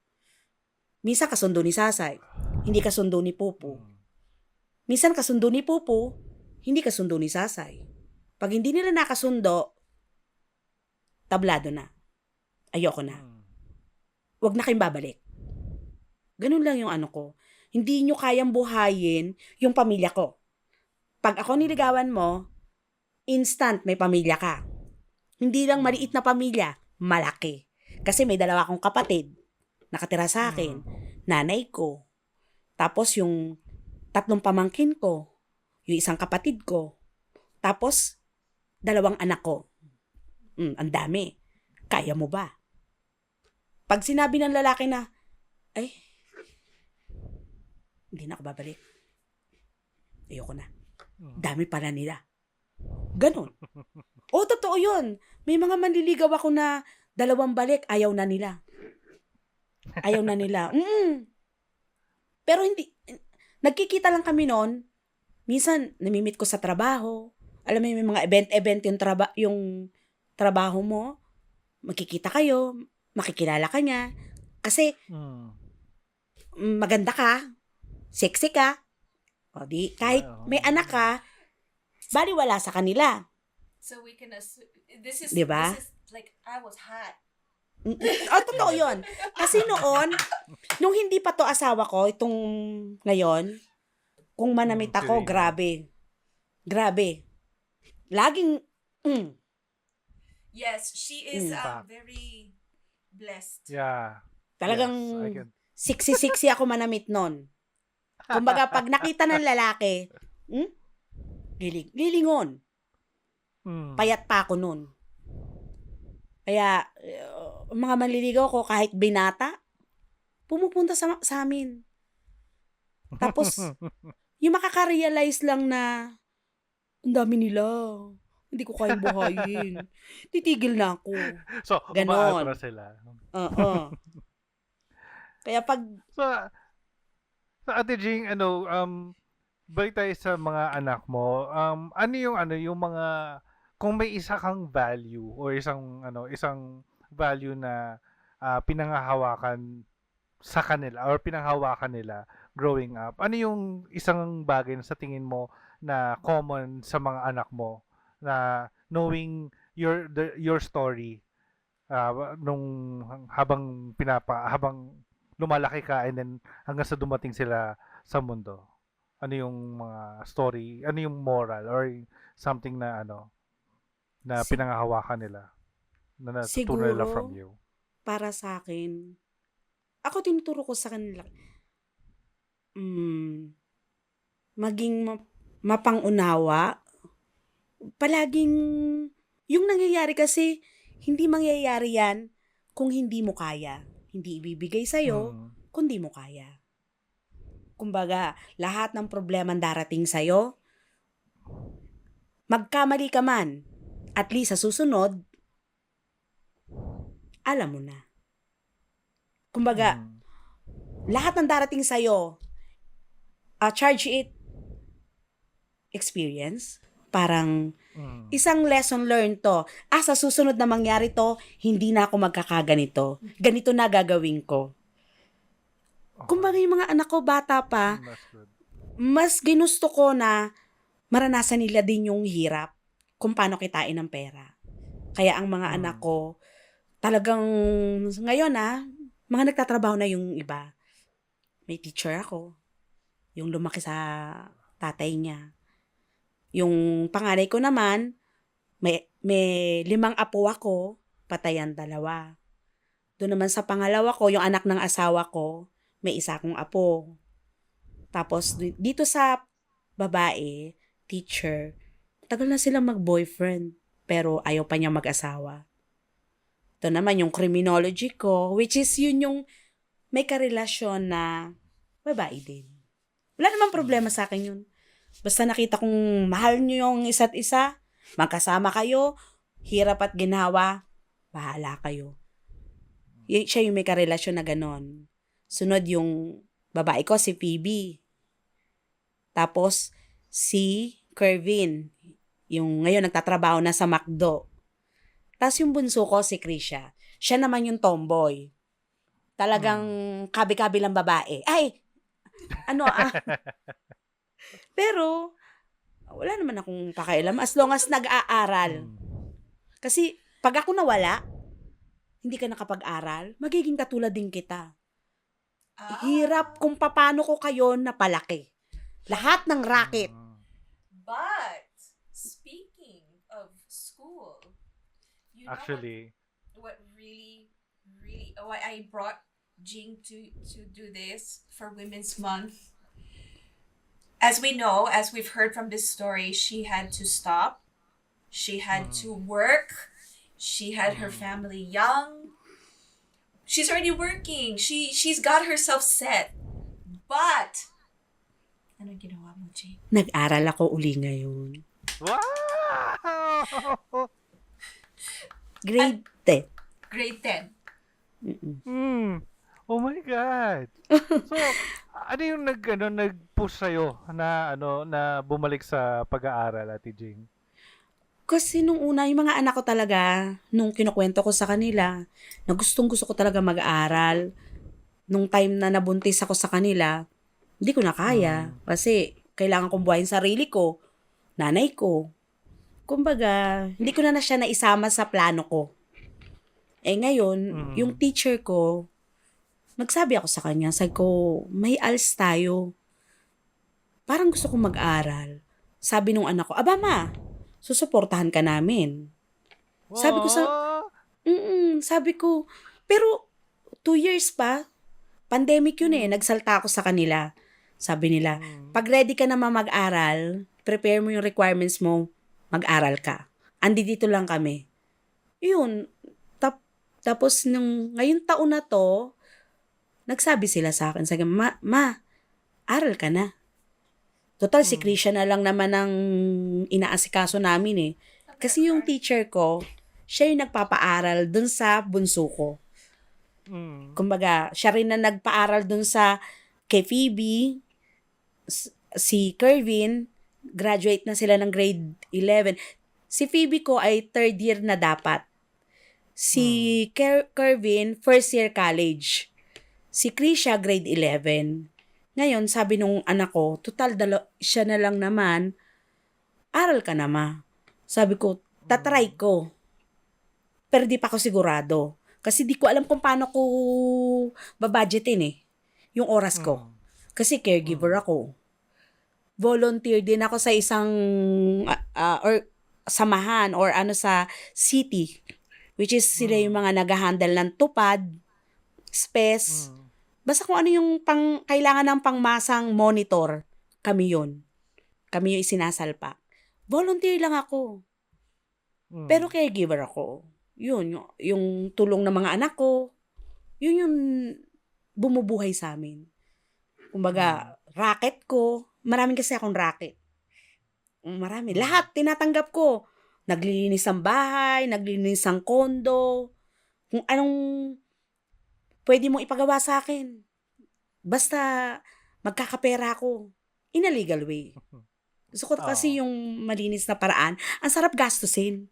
Minsan kasundo ni Sasay, hindi kasundo ni Pupu. Minsan kasundo ni Pupu, hindi kasundo ni Sasay. Pag hindi nila nakasundo, tablado na. Ayoko na. Huwag na kayong babalik. Ganun lang yung ano ko. Hindi nyo kayang buhayin yung pamilya ko. Pag ako niligawan mo, instant may pamilya ka. Hindi lang maliit na pamilya, malaki. Kasi may dalawa akong kapatid, nakatira sa akin, nanay ko, tapos yung 3 pamangkin ko, yung isang kapatid ko, tapos 2 anak ko. Ang dami. Kaya mo ba? Pag sinabi ng lalaki na, ay, hindi na ako babalik. Ayoko na. Dami pala nila. Ganon. Totoo yun. May mga manliligaw ako na 2 balik, ayaw na nila. Ayaw na nila. Pero hindi, nagkikita lang kami noon. Minsan, namimit ko sa trabaho. Alam mo, may mga event yung trabaho mo. Magkikita kayo, makikilala ka niya. Kasi, maganda ka, sexy ka, o di, kahit may anak ka, baliwala sa kanila. So we can assume, this is Diba? like, I was hot. Totoo yun. Kasi noon, nung hindi pa to asawa ko, itong ngayon, kung manamit ako, grabe. Grabe. Laging, Yes, she is Fact. very blessed. Yeah. talagang Yes, I can... siksi ako manamit nun. Kumbaga, pag nakita ng lalaki, lilingon. Payat pa ako nun. Kaya, mga manliligaw ko, kahit binata, pumupunta sa amin. Tapos, yung makaka-realize lang na, ang dami nila. Hindi ko kayang buhayin. Titigil na ako. So, Ganon. umaatras sila. Oo. Kaya pag, So, Ate Jing, balik tayo sa mga anak mo. Yung mga, kung may isa kang value or isang value na pinanghahawakan sa kanila or pinanghahawakan nila growing up, ano yung isang bagay na sa tingin mo na common sa mga anak mo na knowing your story nung habang lumalaki ka and then hanggang sa dumating sila sa mundo? Ano yung mga story, ano yung moral or something na na pinanghahawakan nila na natutunan nila siguro, from you? para sa akin, ako tinuturo ko sa kanila, maging mapangunawa. Palaging, yung nangyayari kasi, hindi mangyayari yan kung hindi mo kaya. Hindi ibibigay sa'yo, kundi mo kaya. Kumbaga, lahat ng problema darating sa'yo, magkamali ka man, at least sa susunod, alam mo na. Kumbaga, lahat ng darating sa'yo, charge it experience. Parang, isang lesson learned to. Sa susunod na mangyari to, hindi na ako magkakaganito. Ganito na gagawin ko. Kumbaga yung mga anak ko, bata pa, That's good. mas ginusto ko na maranasan nila din yung hirap kung paano kitain ng pera. Kaya ang mga anak ko, talagang ngayon mga nagtatrabaho na yung iba. May teacher ako. Yung lumaki sa tatay niya. Yung panganay ko naman, may 5 apo ako, patayan 2. Doon naman sa pangalawa ko, yung anak ng asawa ko, may 1 akong apo. Tapos dito sa babae, teacher, tagal na silang mag-boyfriend, pero ayaw pa niya mag-asawa. Ito naman yung criminology ko, which is yun yung may karelasyon na babae din. Wala namang problema sa akin yun. Basta nakita kong mahal nyo yung isa't isa, magkasama kayo, hirap at ginawa, bahala kayo. Siya yung may karelasyon na ganon. Sunod yung babae ko, si Phoebe. Tapos, si Kervin, yung ngayon nagtatrabaho na sa McDo. Tapos yung bunso ko, si Krisha. Siya naman yung tomboy. Talagang kabi-kabi lang babae. Ay! Pero, wala naman akong pakialam as long as nag-aaral. Kasi, pag ako nawala, hindi ka nakapag-aral, magiging katulad din kita. Hirap kung paano ko kayo napalaki. Lahat ng racket. But, speaking of school, you know Actually, what really, why I brought Jing to do this for Women's Month. As we know, as we've heard from this story, she had to stop. She had to work. She had her family young. She's already working. She's got herself set. But, ano ginawa mo, Jing? Nag-aral ako uli ngayon. wow! Grade 10. Grade 10. Oh my God. So, ano yung nag-push sa'yo na bumalik sa pag-aaral, Ate Jing? Kasi nung una, yung mga anak ko talaga, nung kinukwento ko sa kanila, na gustong-gusto ko talaga mag-aaral, nung time na nabuntis ako sa kanila, hindi ko na kaya. Kasi kailangan kong buhayin sarili ko, nanay ko. Kumbaga, hindi ko na siya naisama sa plano ko. Ngayon, yung teacher ko, nagsabi ako sa kanya, sabi ko, may ALS tayo. Parang gusto kong mag-aral. Sabi nung anak ko, aba ma, susuportahan ka namin. Sabi ko sabi ko, pero 2 years pa, pandemic yun nagsalta ako sa kanila. Sabi nila, pag ready ka na mag-aral, prepare mo yung requirements mo, mag-aral ka. Andi dito lang kami. Yun, tapos nung ngayong taon na to, nagsabi sila sa akin, sabi, ma, aral ka na. Total, si Krisha na lang naman ang inaasikaso namin Kasi yung teacher ko, siya yung nagpapaaral dun sa bunso ko. Kumbaga, siya rin na nagpaaral dun sa kay Phoebe, si Kervin, graduate na sila ng grade 11. Si Phoebe ko ay 3rd year na dapat. Si Kervin, 1st year college. Si Krisha, grade 11. Ngayon, sabi nung anak ko, total siya na lang naman, aral ka na ma. Sabi ko, tatry ko. Pero di pa ako sigurado. Kasi di ko alam kung paano ko babudgetin yung oras ko. Kasi caregiver ako. Volunteer din ako sa isang or samahan or sa city, which is sila yung mga nag-handle ng tupad, space, basta kung ano yung kailangan ng pangmasang monitor, kami yun. Kami yung isinasalpak. Volunteer lang ako. Pero caregiver ako. Yun, yung tulong ng mga anak ko, yun yung bumubuhay sa amin. Kumbaga, racket ko, maraming kasi akong racket. Marami. Lahat, tinatanggap ko. Naglilinis ng bahay, naglilinis ng kondo, kung anong pwede mong ipagawa sa akin. Basta magkakapera ako. In a legal way. Gusto ko kasi yung malinis na paraan. Ang sarap gastusin.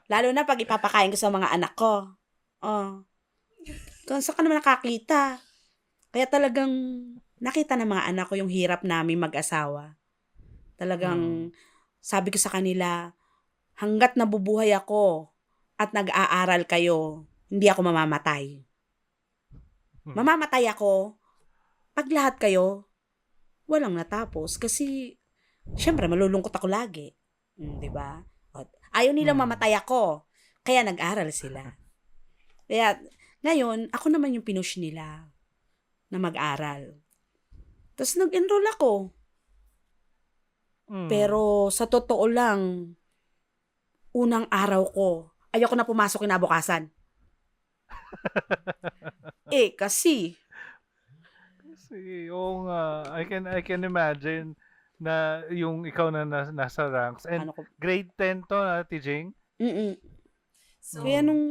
Lalo na pag ipapakain ko sa mga anak ko. Kung saan ka naman nakakita. Kaya talagang nakita ng mga anak ko yung hirap namin mag-asawa. Talagang sabi ko sa kanila, hanggat nabubuhay ako at nag-aaral kayo, hindi ako mamamatay. Mamamatay ako pag lahat kayo walang natapos. Kasi Siyempre, malulungkot ako lagi. 'Di ba? Ayaw nilang Mm. mamatay ako. Kaya nag-aral sila. Kaya, ngayon, ako naman yung pinush nila na mag-aral. Tapos nag-enroll ako. Mm. Pero sa totoo lang, unang araw ko, ayoko na pumasok kinabukasan. Kasi, Kasi, oo nga. I can imagine na yung ikaw na nasa ranks. And ano ko, grade 10 to, Ate Jing? mm So, Kaya Mm. nung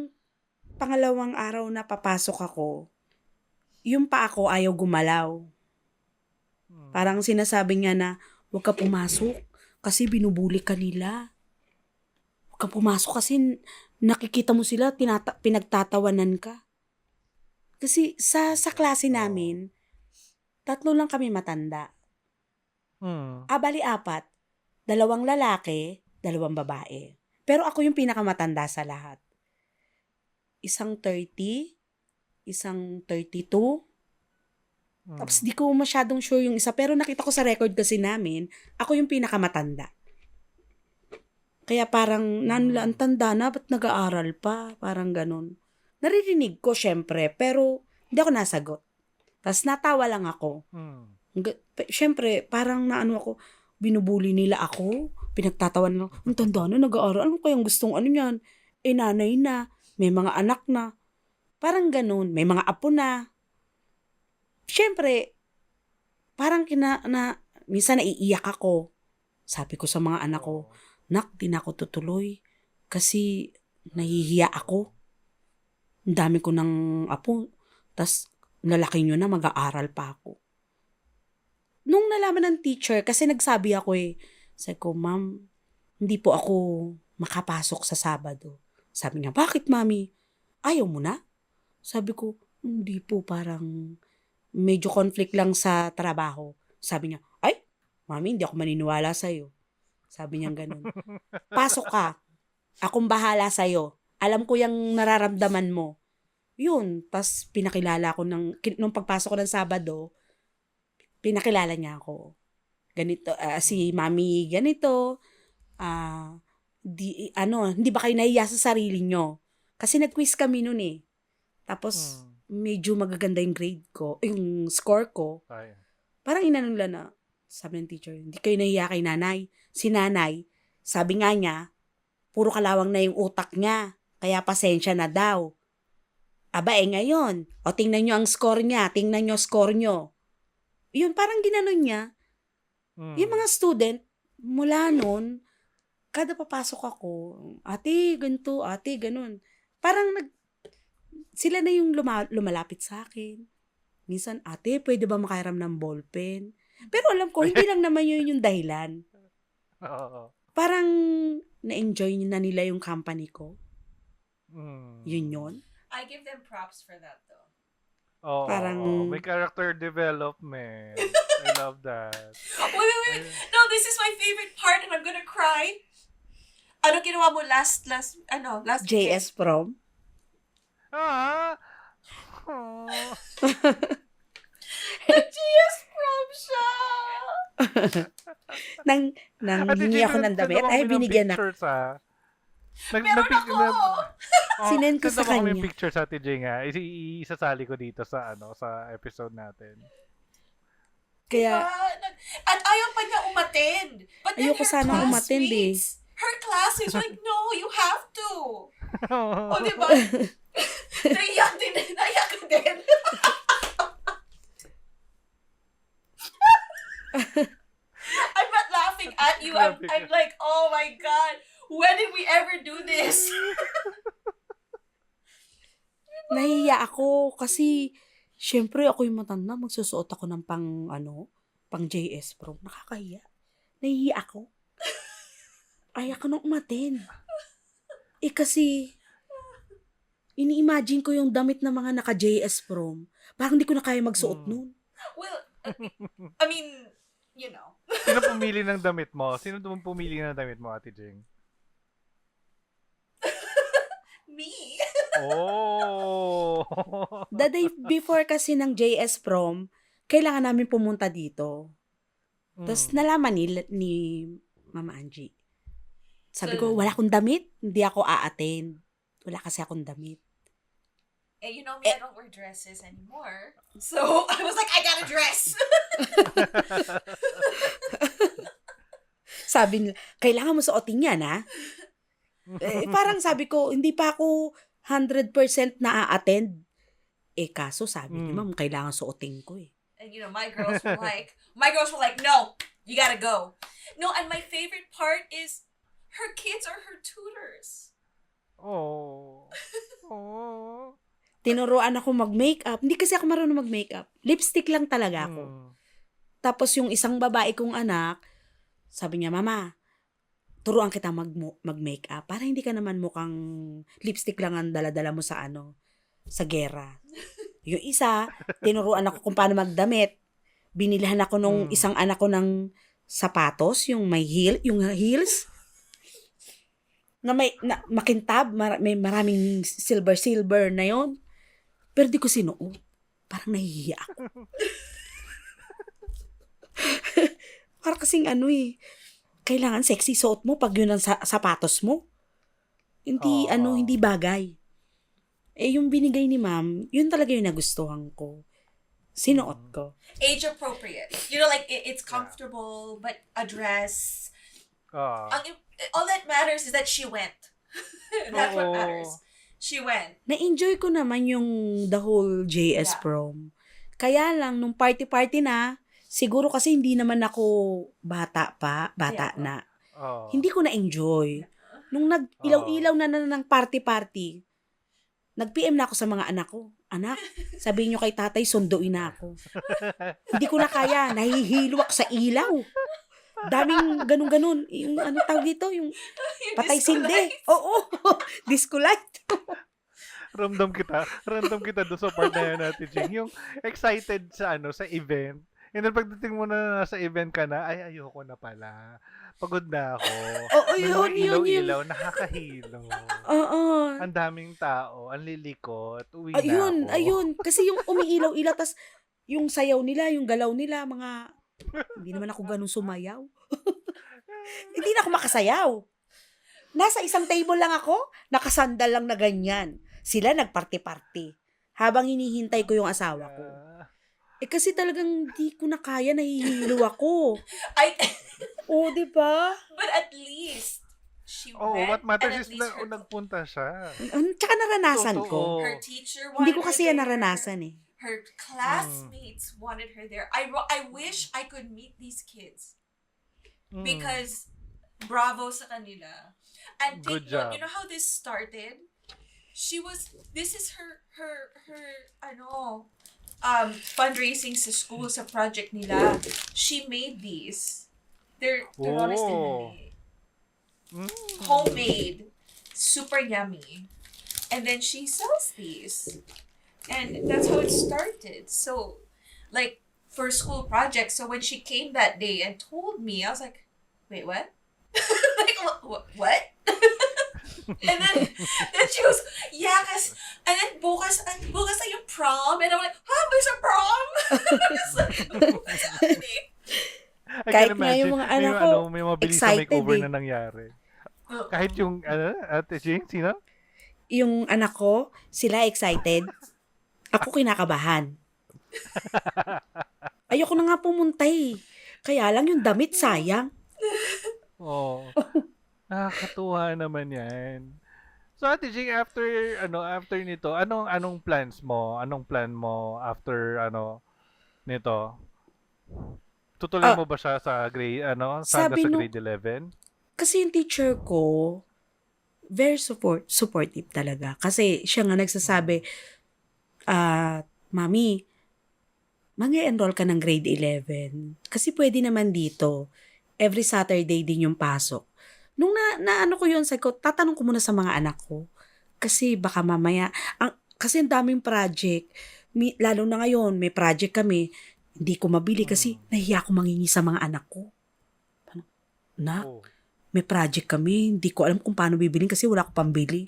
pangalawang araw na papasok ako, yung pa ako ayaw gumalaw. Mm. Parang sinasabi niya na, huwag ka pumasok kasi binubuli ka nila. Huwag ka pumasok kasi nakikita mo sila, pinagtatawanan ka. Kasi sa klase namin, 3 lang kami matanda. Mm. Bali 4. 2 lalaki, 2 babae. Pero ako yung pinakamatanda sa lahat. Isang 30, isang 32. Mm. Tapos di ko masyadong sure yung isa. Pero nakita ko sa record kasi namin, ako yung pinakamatanda. Kaya parang, nanla, ang tanda na, ba't nag-aaral pa? Parang ganun. Naririnig ko, syempre, pero hindi ako nasagot. Tapos natawa lang ako. Mm. Syempre, parang naano ako, binubuli nila ako, pinagtatawan lang, ang tanda na, nag-aaral, ano kayang gustong ano yan? Nanay na, may mga anak na. Parang ganun, may mga apo na. Syempre, parang minsan naiiyak ako. Sabi ko sa mga anak ko, nak, di na ako tutuloy. Kasi nahihiya ako. Ang dami ko ng apo. Tas lalaki nyo na, mag-aaral pa ako. Nung nalaman ng teacher, kasi nagsabi ako sabi ko, ma'am, hindi po ako makapasok sa Sabado. Sabi niya, bakit mami? Ayaw mo na? Sabi ko, hindi po, parang medyo conflict lang sa trabaho. Sabi niya, ay, mami, hindi ako maniniwala sa'yo. Sabi niya ganun. Pasok ka. Akong bahala sa'yo. Alam ko yung nararamdaman mo. Yun. Tas pinakilala ko nung pagpasok ko ng Sabado, pinakilala niya ako. Ganito, si mami ganito, hindi ba kayo nahiya sa sarili nyo? Kasi nag-quiz kami nun Tapos, medyo magaganda yung grade ko, yung score ko. Ay. Parang inanong nila na, sabi ng teacher, hindi kayo nahiya kay nanay. Si nanay, sabi nga niya, puro kalawang na yung utak niya. Kaya pasensya na daw. Ngayon, tingnan nyo ang score niya, tingnan nyo score nyo. Yun, parang ginanon niya. Mm. Yung mga student, mula nun, kada papasok ako, ate, ganito, ate, ganun. Parang sila na yung lumalapit sa akin. Minsan, ate, pwede ba makairam ng ballpen? Pero alam ko, hindi lang naman yun yung dahilan. Oo. Parang na-enjoy na nila yung company ko. Mm. Yun. I give them props for that though. Oo. Parang- May character development. I love that. Wait. No, this is my favorite part and I'm gonna cry. Ano ginawa mo last weekend? JS Prom. Ah! Oh. JS prom siya! Nang Ate hingi Jing, ako ng damit, send mo ay kami ng binigyan ako. pictures, ah. Meron ako! Sinend ko send sa mo kami kanya. pictures, Ate Jing, ha. Isasali ko dito sa sa episode natin. Kaya, Diba? At ayaw pa niya umattend. But then Ayoko her sana umattend classmates, her classmates were like, no, you have to. O, diba? Naiyak ka din. I'm not laughing at you. I'm like, oh my God, when did we ever do this? nahiya ako kasi, syempre ako yung matanda, magsusuot ako ng pang JS Prom. Nakakahiya. Nahiya ako. Ayaw ko nang umattend. Kasi, ini-imagine ko yung damit ng mga naka-JS Prom. Parang di ko na kaya magsuot nun. Well, I mean, you know. Sino pumili ng damit mo? Sino pumili ng damit mo, Ate Jing? Me. Oh! The day before kasi ng JS Prom, kailangan namin pumunta dito. Tapos Mm. nalaman ni Mama Angie. Sabi ko, So- wala akong damit. Hindi ako a-attend. Wala kasi akong damit. And you know me, I don't wear dresses anymore. So I was like, I got a dress. Sabi nila, kailangan mo suotin yan, ha? Parang sabi ko, hindi pa ako 100% na-attend. Kaso sabi ni Ma'am, kailangan suotin ko eh. And you know, my girls were like, no, you gotta go. No, and my favorite part is her kids are her tutors. Oh. Oh. Tinuruan ako mag-makeup. Hindi kasi ako marunong mag-makeup. Lipstick lang talaga ako. Mm. Tapos yung isang babae kong anak, sabi niya, Mama, turuan kita mag-makeup para hindi ka naman mukhang lipstick lang ang dala-dala mo sa sa gera. Yung isa, tinuruan ako kung paano magdamit. Binilhan ako nung isang anak ko ng sapatos, yung may yung heels, na makintab, may maraming silver na yon. Pero di ko sinuot. Parang nahihiya ako. Parang kasing kailangan sexy suot mo pag yun ang sapatos mo. Hindi, Oo. hindi bagay. Yung binigay ni Ma'am, yun talaga yung nagustuhan ko. Sinuot ko. Age appropriate. You know, like it's comfortable, but a dress. Ah. All that matters is that she went. That's what Oo. matters. She went. Na-enjoy ko naman yung the whole JS Yeah. prom. Kaya lang, nung party-party na, siguro kasi hindi naman ako bata Yeah. na. Oh. Hindi ko na-enjoy. Nung nag-ilaw-ilaw na ng party-party, nag-PM na ako sa mga anak ko. Anak, sabihin nyo kay tatay, sunduin na ako. Hindi ko na kaya, nahihilo ako sa ilaw. Daming ganun-ganun. Yung tawag dito, yung patay Disco sinde. lights. Oo, disco light. Random kita doon sa part na yan natin, Jing. Yung excited sa sa event. And then pagdating mo na nasa event ka na, ay ayoko na pala. Pagod na ako. Oo, May yun, mga yun. ilaw-ilaw, nakakahilo. Oo. Ang daming tao, ang lilikot, uwi na ako. Ayun. Kasi yung umiilaw-ilaw, tas yung sayaw nila, yung galaw nila, hindi naman ako ganun sumayaw. Hindi na ako makasayaw. Nasa isang table lang ako, nakasandal lang na ganyan. Sila nagparty-party. Habang hinihintay ko yung asawa ko. Kasi talagang di ko na kaya, nahihilo ako. Di ba? But at least she Oh, went. what matters and is at least na nagpunta siya. Tsaka naranasan Totoo. ko. her teacher wanted Hindi ko her kasi yan there. naranasan eh. Her classmates wanted her there. I wish I could meet these kids because bravo sa kanila. And Good take note, job. you know how this started? This is her fundraising sa school sa project nila. She made these. They're honest Oh. homemade, super yummy. And then she sells these. And that's how it started. So, like, for school projects, so when she came that day and told me, I was like, wait, what? Like, what? And then she goes, yeah, and then bukas na yung prom. And I'm like, there's a prom? It's like, what's happening? I Kahit can nga imagine, yung mga anak ko, may mabilis na excited makeover eh. na nangyari. Kahit yung, Ate Jing, sino? Yung anak ko, sila excited. Ako kinakabahan. Ayoko na nga pumunta eh. Kaya lang yung damit, sayang. Oh. Nakakatuwa naman yan. So Ate Jing, after nito, anong plans mo? Anong plan mo after nito? Tutuloy mo ba siya sa grade sa sabi nung- grade 11? Kasi yung teacher ko, very supportive talaga. Kasi siya nga nagsasabi, Mami, mag-enroll ka ng grade 11. Kasi pwede naman dito, every Saturday din yung pasok. Nung naano ko yun, tatanong ko muna sa mga anak ko. Kasi baka mamaya, kasi ang daming project. Lalo na ngayon, may project kami, hindi ko mabili kasi nahiya ko mangingi sa mga anak ko. Oh. May project kami, hindi ko alam kung paano bibilin kasi wala ko pambili.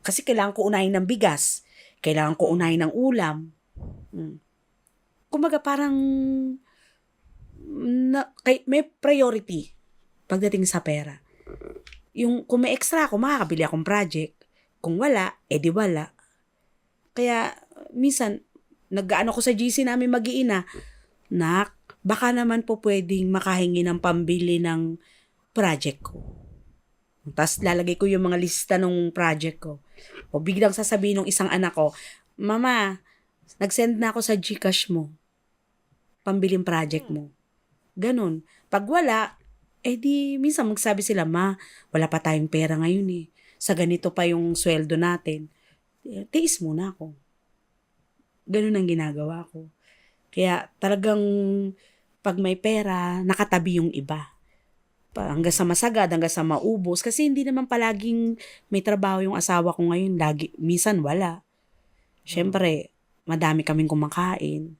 Kasi kailangan ko unahin ng bigas. Kailangan ko unahin ng ulam. Kumaga parang may priority pagdating sa pera. Yung kung may extra ako, makakabili akong project. Kung wala, edi wala. Kaya minsan nag-aano ko sa GC namin mag-iina, nak, baka naman po pwedeng makahingi ng pambili ng project ko. Tapos lalagay ko yung mga lista ng project ko. O biglang sasabihin ng isang anak ko, Mama, nag-send na ako sa GCash mo. Pambiling project mo. Ganon. Pag wala, di minsan magsabi sila, Ma, wala pa tayong pera ngayon eh. Sa ganito pa yung sweldo natin. Tiis muna ako. Ganon ang ginagawa ko. Kaya talagang pag may pera, nakatabi yung iba. Hanggang sa masagad, hanggang sa maubos. Kasi hindi naman palaging may trabaho yung asawa ko ngayon. Minsan wala. Siyempre, madami kaming kumakain.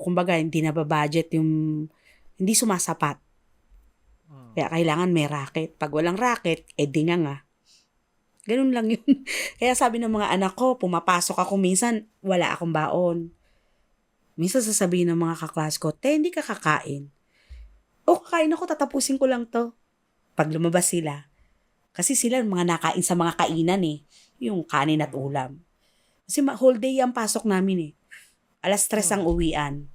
Kumbaga, hindi nababudget yung, hindi sumasapat. Kaya kailangan may racket. Pag walang racket, di nga. Ganun lang yun. Kaya sabi ng mga anak ko, pumapasok ako minsan, wala akong baon. Minsan sasabihin ng mga kaklas ko, hindi ka kakain. Kakain ako, tatapusin ko lang to. Pag lumabas sila. Kasi sila mga nakain sa mga kainan eh. Yung kanin at ulam. Kasi whole day ang pasok namin eh. 3:00 ang uwian.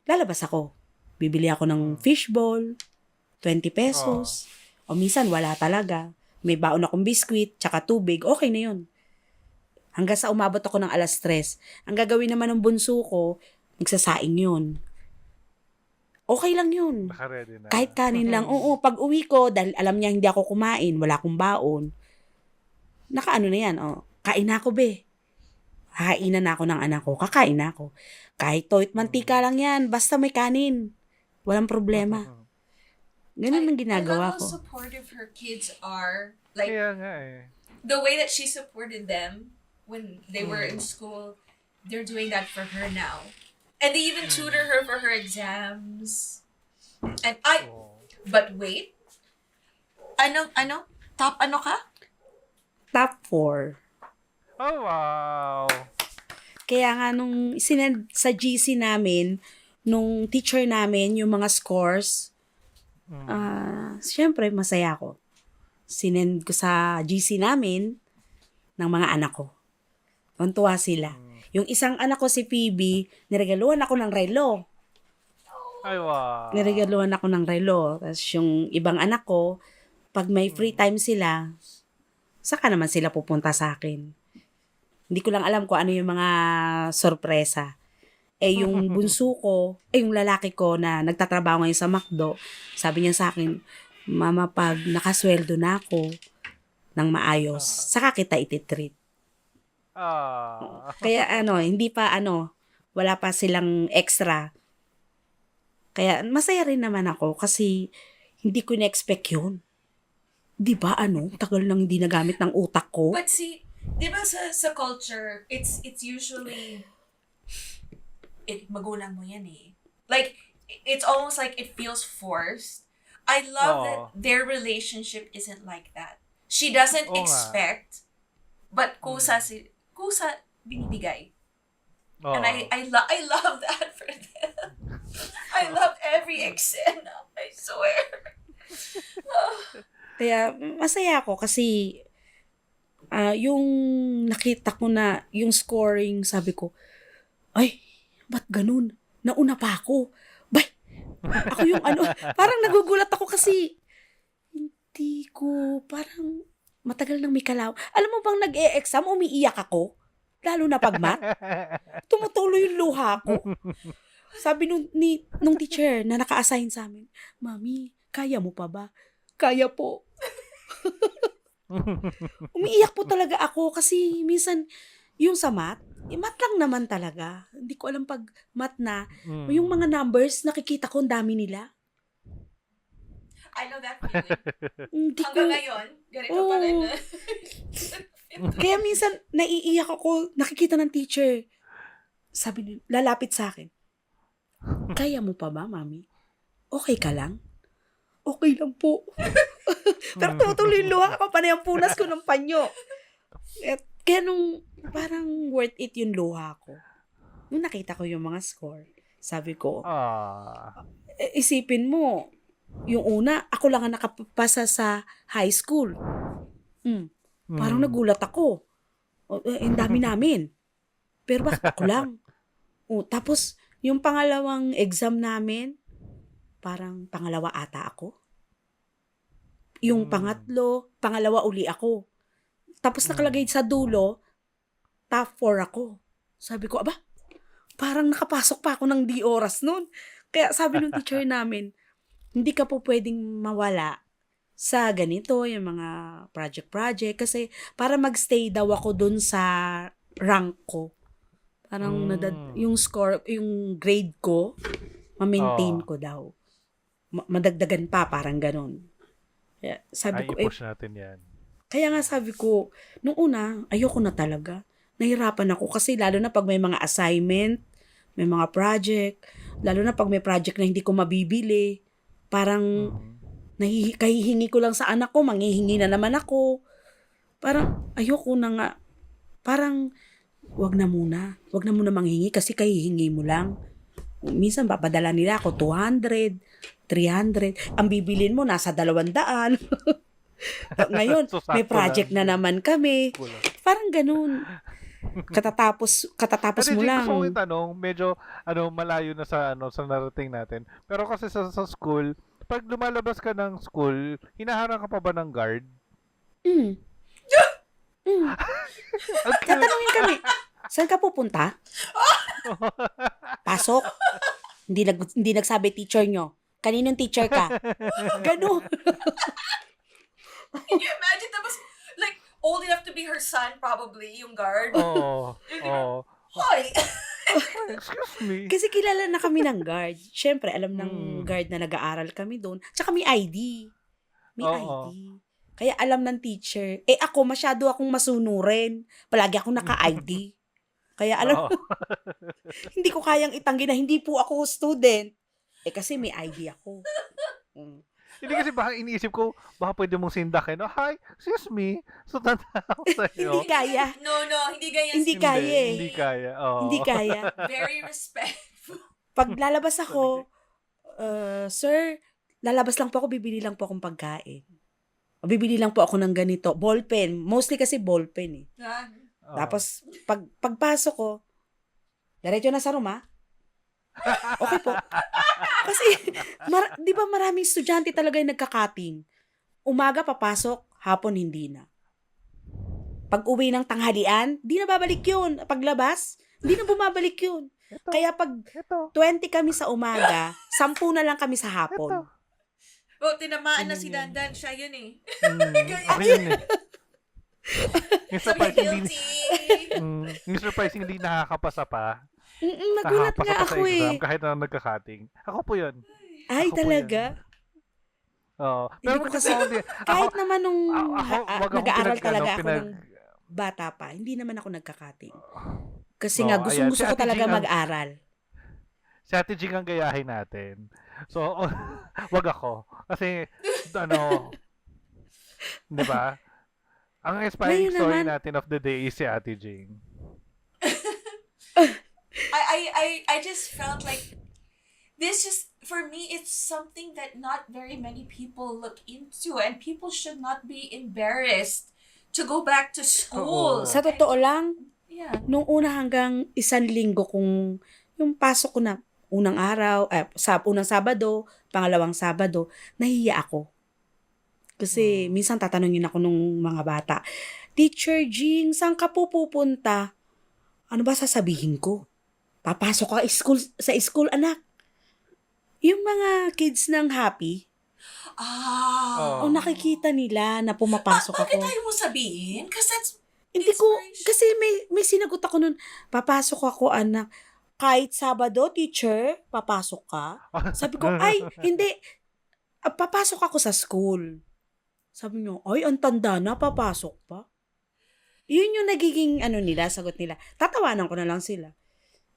Lalabas ako. Bibili ako ng fishball, 20 pesos. O minsan wala talaga. May baon akong biskwit, tsaka tubig. Okay na yun. Hanggang sa umabot ako ng 3:00. Ang gagawin naman ng bunso ko, magsasaing yun. Okay lang yun. Naka-ready na. Kahit kanin lang. Oo, pag uwi ko, dahil alam niya hindi ako kumain, wala akong baon, nakaano na yan, kain na ako be. Hainan na ako ng anak ko, kakain na ako. Kahit toit mantika lang yan, basta may kanin. Walang problema. Ganun ang ginagawa I love ko. how supportive her kids are. Like, Kaya nga eh. the way that she supported them when they were in school, they're doing that for her now. And they even tutor her for her exams. And but wait. Ano? Top ano ka? Top 4. Oh, wow. Kaya nga nung sinend sa GC namin, nung teacher namin, yung mga scores, syempre masaya ako. Sinend ko sa GC namin ng mga anak ko. Tuntua sila. Yung isang anak ko si Phoebe, niregaluhan ako ng relo. Ay, wow. Niregaluhan ako ng relo. Tapos yung ibang anak ko, pag may free time sila, saka naman sila pupunta sa akin. Hindi ko lang alam kung ano yung mga sorpresa. Yung bunso ko, yung lalaki ko na nagtatrabaho ngayon sa McDo, sabi niya sa akin, Mama, pag nakasweldo na ako ng maayos, saka kita ititreat. Kaya hindi pa wala pa silang extra. Kaya masaya rin naman ako kasi hindi ko na-expect yun. Di ba tagal nang hindi nagamit ng utak ko. But see, di ba sa culture, it's usually, magulang mo yan eh. Like, it's almost like it feels forced. I love that their relationship isn't like that. She doesn't expect, but kusa binibigay. And I love that for them. I love every eksena, I swear. Kaya masaya ako kasi yung nakita ko na yung scoring, sabi ko, ay, ba't ganun? Nauna pa ako. Bay, ako yung parang nagugulat ako kasi hindi ko, parang matagal nang may kalaw. Alam mo bang nag-e-exam, umiiyak ako? Lalo na pag math. Tumutuloy yung luha ko. Sabi nung teacher na naka-assign sa amin, Mami, kaya mo pa ba? Kaya po. Umiiyak po talaga ako kasi minsan yung sa math, math lang naman talaga. Hindi ko alam pag math na, yung mga numbers, nakikita ko ang dami nila. I know that feeling. Hanggang ngayon, ganito pa rin. Kaya minsan, naiiyak ako, nakikita ng teacher. Sabi niya, lalapit sa akin, kaya mo pa ba, Mami? Okay ka lang? Okay lang po. Pero tutuloy luha ako, panay ang punas ko ng panyo. Kaya nung parang worth it yung luha ko. Nung nakita ko yung mga score, Sabi ko, Ah. isipin mo, yung una, ako lang ang nakapasa sa high school. Parang nagulat ako. Ang dami namin. Pero bakit ako lang? Tapos, yung pangalawang exam namin, parang pangalawa ata ako. Yung pangalawa uli ako. Tapos nakalagay sa dulo, top 4 ako. Sabi ko, aba, parang nakapasok pa ako ng di oras nun. Kaya sabi ng teacher namin, hindi ka po pwedeng mawala sa ganito, yung mga project-project. Kasi para magstay daw ako dun sa rank ko. Parang yung score, yung grade ko, ma-maintain ko daw. Madagdagan pa, parang ganun. Kaya sabi ko, i-push natin yan. Kaya nga sabi ko, nung una, ayoko na talaga. Nahirapan ako kasi lalo na pag may mga assignment, may mga project, lalo na pag may project na hindi ko mabibili, parang kahihingi ko lang sa anak ko, manghihingi na naman ako. Parang ayoko na nga. Parang wag na muna manghingi kasi kahihingi mo lang. Minsan papadala nila ako 200, 300. Ang bibilin mo nasa 200. Ngayon, So, may sakto project na lang. naman kami. Kulang. Parang ganun. Katatapos Ate mo Jing, lang. gusto ko itanong, medyo malayo na sa sa narating natin. Pero kasi sa school, pag lumalabas ka ng school, hinaharang ka pa ba ng guard? Mm. Okay. Tatanungin kami, saan ka pupunta? Pasok. Hindi nagsabi teacher nyo. Kaninong teacher ka? Ganun. Can you imagine? That was like old enough to be her son, probably, yung guard. Oo. Oo. Hoy! Excuse me. Kasi kilala na kami ng guard. Siyempre, alam ng guard na nag-aaral kami doon. Tsaka may ID. May Oo. ID. Kaya alam ng teacher. Ako, masyado akong masunurin. Palagi akong naka-ID. Kaya alam, Oo. hindi ko kayang itanggi na hindi po ako student. Kasi may ID ako. Hindi kasi baka iniisip ko, baka pwede mong sindakin. Hi, excuse me. So, tanda ako sa'yo. Hindi kaya. No, hindi ganyan. Hindi kaya eh. Hindi kaya. Oo. Hindi kaya. Very respectful. Pag lalabas ako, sir, lalabas lang po ako, bibili lang po akong pagkain. O bibili lang po ako ng ganito. Ballpen. Mostly kasi ballpen eh. Oo. Tapos, pagpasok ko, diretso na sa room ha? Okay po. Kasi, di ba maraming estudyante talaga yung nagkakating? Umaga papasok, hapon hindi na. Pag uwi ng tanghalian, di na babalik yun. Paglabas, di na bumabalik yun. Ito. Kaya pag Ito. 20 kami sa umaga, 10 na lang kami sa hapon. Ito. Oh, tinamaan na si Dandan. Siya yun eh. Ako yun eh. Yung Sabi surprisingly, guilty. yung surprisingly nakakapasa pa. Nagulat Nakakapasa nga pa sa ako exam eh. kahit na nagka-cutting. Ako po yun. Ay, Ako po talaga? Oo. Hindi ko kasi, kahit naman nung wag akong nag-aaral talaga ako pinag- ng bata pa, hindi naman ako nagkakating. Kasi Oo, nga, ayan. gusto Si ko Ate talaga Jing ang- mag-aral. Si Ate Jing ang gayahin natin. So, wag ako. Kasi, di ba? Ang inspiring Ngayon story naman- natin of the day is si Ate Jing. I just felt like this is, for me, it's something that not very many people look into, and people should not be embarrassed to go back to school. Oo. Sa totoo lang, Yeah. nung una hanggang 1 linggo kung yung pasok ko na unang araw, unang Sabado, pangalawang Sabado, nahiya ako. Kasi minsan tatanungin ako nung mga bata, Teacher Jing, saan ka po pupunta? Ano ba sasabihin ko? Papasok ka sa school, anak. Yung mga kids ng happy, Ah. Oh. nakikita nila na pumapasok Bakit ako. tayo mo sabihin? Because that's Hindi ko, inspiration. kasi may sinagot ako nun, papasok ako, anak. Kahit Sabado, teacher, papasok ka? Sabi ko, ay, hindi. Papasok ako sa school. Sabi niyo, ay, ang tanda na, papasok pa. Yun yung nagiging, sagot nila. Tatawanan ko na lang sila.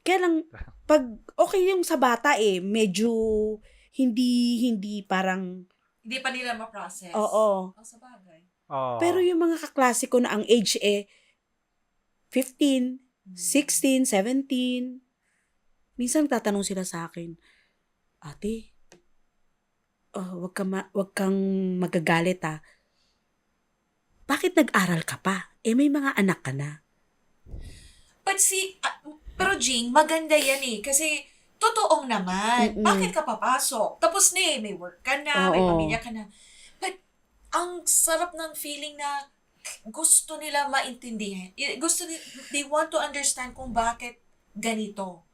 Kaya lang, pag, okay yung sa bata medyo, hindi parang, Hindi pa nila ma-process. oo. Sa bagay. Oo. Pero yung mga kaklase ko na ang age 15, 16, 17, Minsan tatanong sila sa akin, ate, wag kang magagalit Bakit nag-aral ka pa? May mga anak ka na. But pero Jing, maganda yan eh. Kasi, totoong naman. Mm-mm. Bakit ka papasok? Tapos na eh, may work ka na, may Oo. pamilya ka na. But, ang sarap ng feeling na gusto nila maintindihan. They want to understand kung bakit ganito.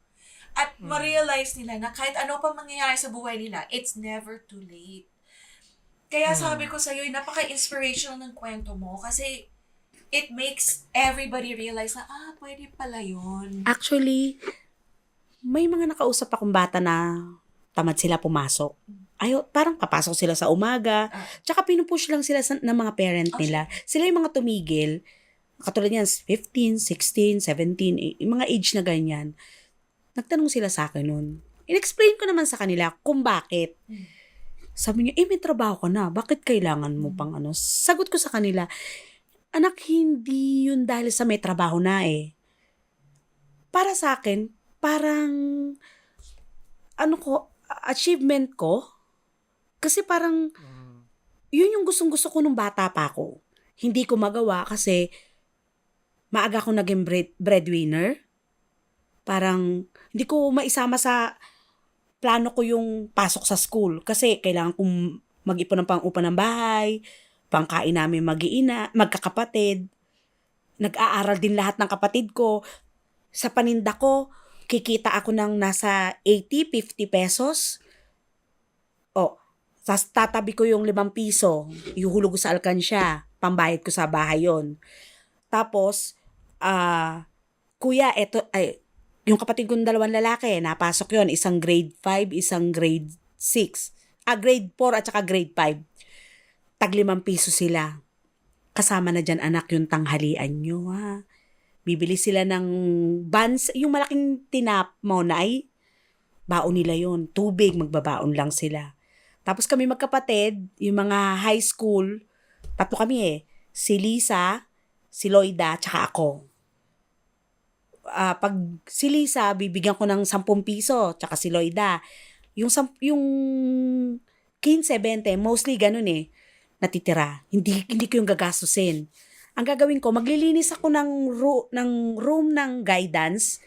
At ma-realize nila na kahit ano pa mangyayari sa buhay nila, it's never too late. Kaya sabi ko sa'yo, napaka-inspirational ng kwento mo kasi it makes everybody realize na, pwede pala yun. Actually, may mga nakausap akong bata na tamad sila pumasok. Parang papasok sila sa umaga. Tsaka pinupush lang sila ng mga parent nila. Sila yung mga tumigil. Katulad yan, 15, 16, 17, yung mga age na ganyan. Nagtanong sila sa akin nun. In-explain ko naman sa kanila kung bakit. Sabi niya, may trabaho ka na. Bakit kailangan mo pang ano? Sagot ko sa kanila, anak, hindi yun dahil sa may trabaho na Para sa akin, parang, achievement ko. Kasi parang, yun yung gustong-gusto ko nung bata pa ako. Hindi ko magawa kasi maaga akong naging breadwinner. Parang, hindi ko maisama sa plano ko yung pasok sa school. Kasi kailangan kong mag-ipon ng pang-upa ng bahay, pangkain namin magkakapatid. Nag-aaral din lahat ng kapatid ko. Sa paninda ko, kikita ako ng nasa 80, 50 pesos. Tatabi ko yung 5 piso, ihuhulog ko sa alkansya, pambayad ko sa bahay yon. Tapos, kuya, yung kapatid kong 2 lalaki, napasok yon, isang grade 5, isang grade 6. Grade 4 at saka grade 5. Tag 5 piso sila. Kasama na dyan, anak, yung tanghalian nyo, Bibili sila ng buns, yung malaking tinap mo na baon nila yon. Tubig, magbabaon lang sila. Tapos kami magkapatid, yung mga high school, 3 kami si Lisa, si Loida, tsaka ako. Pag si Lisa, bibigyan ko ng 10 piso, tsaka si Loida. Yung 15, 20, mostly ganun natitira. Hindi ko yung gagastusin. Ang gagawin ko, maglilinis ako ng room ng guidance.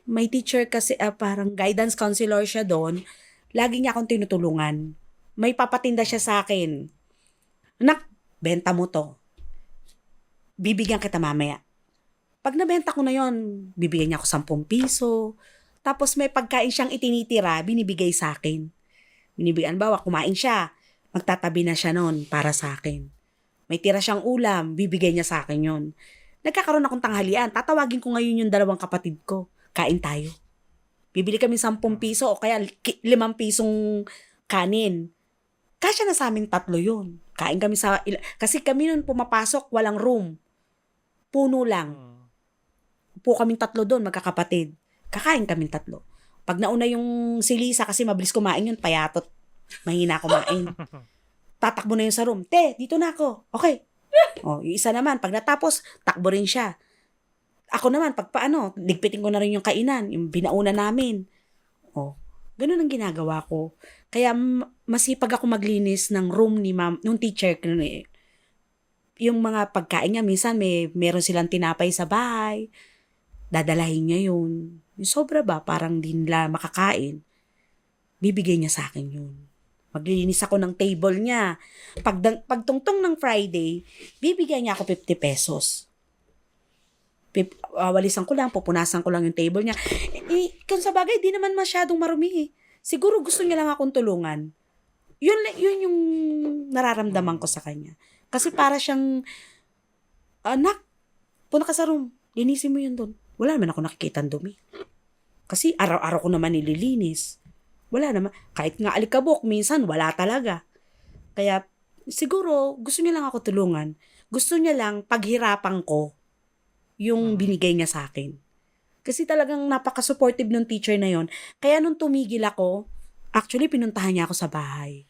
May teacher kasi, parang guidance counselor siya doon. Lagi niya akong tinutulungan. May papatinda siya sa akin. Anak, benta mo to. Bibigyan kita mamaya. Pag nabenta ko na yon, bibigyan niya ako 10 piso. Tapos may pagkain siyang itinitira, binibigay sa akin. Binibigyan, bawa, kumain siya. Magtatabi na siya nun para sa akin. May tira siyang ulam, bibigay niya sa akin yon. Nagkakaroon akong tanghalian, tatawagin ko ngayon yung 2 kapatid ko. Kain tayo. Bibili kami 10 piso o kaya 5 pisong kanin. Kasya na sa aming 3 yun. Kain kami kasi kami nun pumapasok, walang room. Puno lang. Upo kaming 3 doon, magkakapatid. Kakain kaming 3. Pag nauna yung si Lisa, kasi mabilis kumain yun, payatot. Mahina kumain. Tatakbo na yun sa room. Te, dito na ako. Okay. Yung isa naman, pag natapos, takbo rin siya. Ako naman, pag ligpitin ko na rin yung kainan, yung binauna namin. Ganun ang ginagawa ko. Kaya masipag ako maglinis ng room ni ma'am, nung teacher ko yung mga pagkain niya, minsan meron silang tinapay sa bahay. Dadalahin niya yun. Yung sobra ba, parang di nila makakain. Bibigay niya sa akin yun. Maglilinis ako ng table niya. Pagtungtong ng Friday, bibigyan niya ako 50 pesos. Walisan ko lang, pupunasan ko lang yung table niya. Kung sa bagay, di naman masyadong marumi Siguro gusto niya lang akong tulungan. Yun yung nararamdaman ko sa kanya. Kasi para siyang, anak, punta ka sa room, linisin mo yun doon. Wala naman ako nakikitang dumi. Kasi araw-araw ko naman nililinis. Wala naman. Kahit nga alikabok, minsan wala talaga. Kaya siguro gusto niya lang ako tulungan. Gusto niya lang paghirapan ko yung binigay niya sa akin. Kasi talagang napaka-supportive ng teacher na yon. Kaya nung tumigil ako, actually pinuntahan niya ako sa bahay.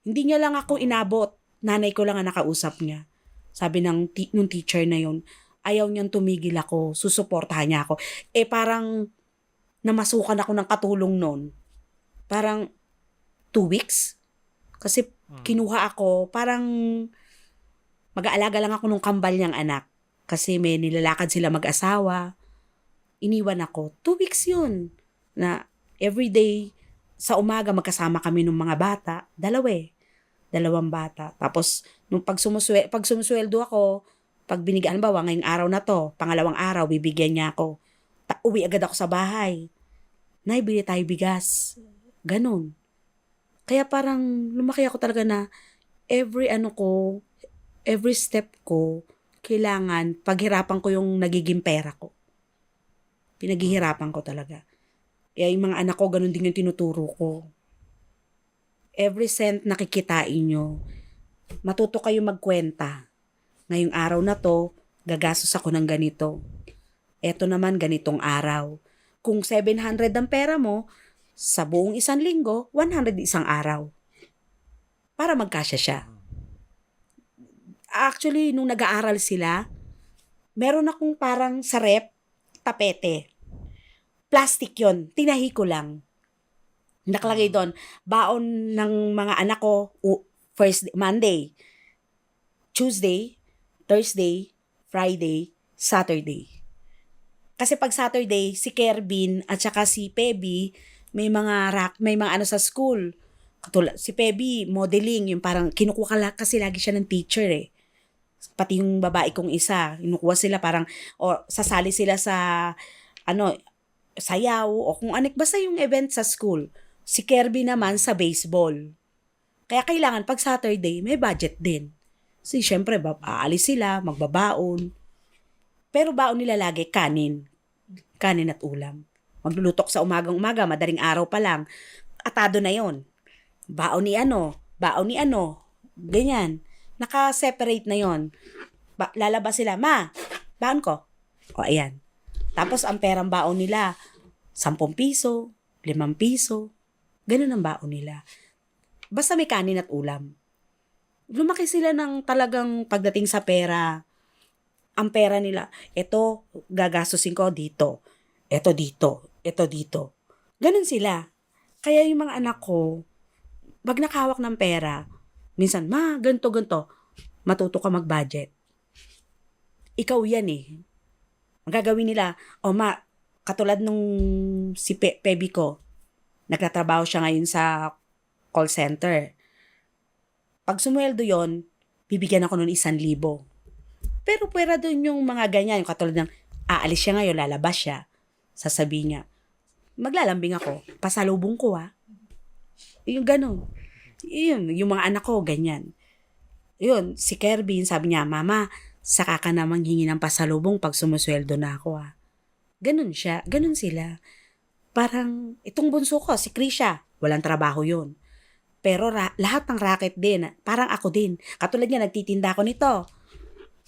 Hindi niya lang ako inabot. Nanay ko lang ang nakausap niya. Sabi nung teacher na yon, ayaw niyang tumigil ako, susuportahan niya ako. Parang namasukan ako ng katulong nun. Parang 2 weeks. Kasi kinuha ako, parang mag-aalaga lang ako nung kambal niyang anak. Kasi may nilalakad sila mag-asawa. Iniwan ako. 2 weeks yun. Na everyday, sa umaga magkasama kami ng mga bata. 2 bata. Tapos, pag sumusweldo ako, pag binigyan, ba, ngayong araw na to, pangalawang araw, bibigyan niya ako. Uwi agad ako sa bahay. Nay, bili tayo bigas. Ganon. Kaya parang lumaki ako talaga na every step ko, kailangan paghirapan ko yung nagiging pera ko. Pinaghihirapan ko talaga. Kaya yung mga anak ko, ganun din yung tinuturo ko. Every cent nakikitain nyo, matuto kayo magkwenta. Ngayong araw na to, gagastos ako ng ganito. Eto naman, ganitong araw. Kung 700 ang pera mo, sa buong isang linggo, 100 isang araw. Para magkasya siya. Actually, nung nag-aaral sila, meron akong parang sa rep, tapete. Plastic yon, tinahi ko lang. Nakalagay doon, baon ng mga anak ko, Monday, Tuesday, Thursday, Friday, Saturday. Kasi pag Saturday, si Kerbin at saka si Pebi, may mga ano sa school. Katulad, si Pebi, modeling, yung parang kinukuha kasi lagi siya ng teacher eh. Pati yung babae kong isa, kinukuha sila parang, o sasali sila sa, sayaw, o kung anik, basta yung event sa school. Si Kirby naman sa baseball. Kaya kailangan pag Saturday, may budget din. Kasi syempre, aalis sila, magbabaon. Pero baon nila lagi, kanin at ulam. Maglulutok sa umagang-umaga, madaling araw pa lang. Atado na yon. Baon ni ano, ganyan. Naka-separate na yon. Lalabas sila, ma, baon ko. O, ayan. Tapos ang perang baon nila, 10 piso, 5 piso. Ganun ang baon nila. Basta may kanin at ulam. Lumaki sila ng talagang pagdating sa pera. Ang pera nila, eto, gagastusin ko dito. Eto dito. Ganun sila. Kaya yung mga anak ko, pag nakahawak ng pera, minsan, ma, ganto, matuto ka mag-budget. Ikaw yan eh. Ang gagawin nila, ma, katulad nung si Pebi ko, nagtatrabaho siya ngayon sa call center. Pag sumweldo yon, bibigyan ako nun 1,000. Pero pwera doon yung mga ganyan, yung katulad ng aalis siya ngayon, lalabas siya. Sasabihin niya, maglalambing ako, pasalubong ko Yung ganun. Yung mga anak ko, ganyan. Yun, si Kerbin, sabi niya, mama, saka ka namang hingi ng pasalubong pag sumusweldo na ako Ganun siya, ganun sila. Parang, itong bunso ko, si Krisha, walang trabaho yun. Pero lahat ng racket din, parang ako din. Katulad niya, nagtitinda ako nito.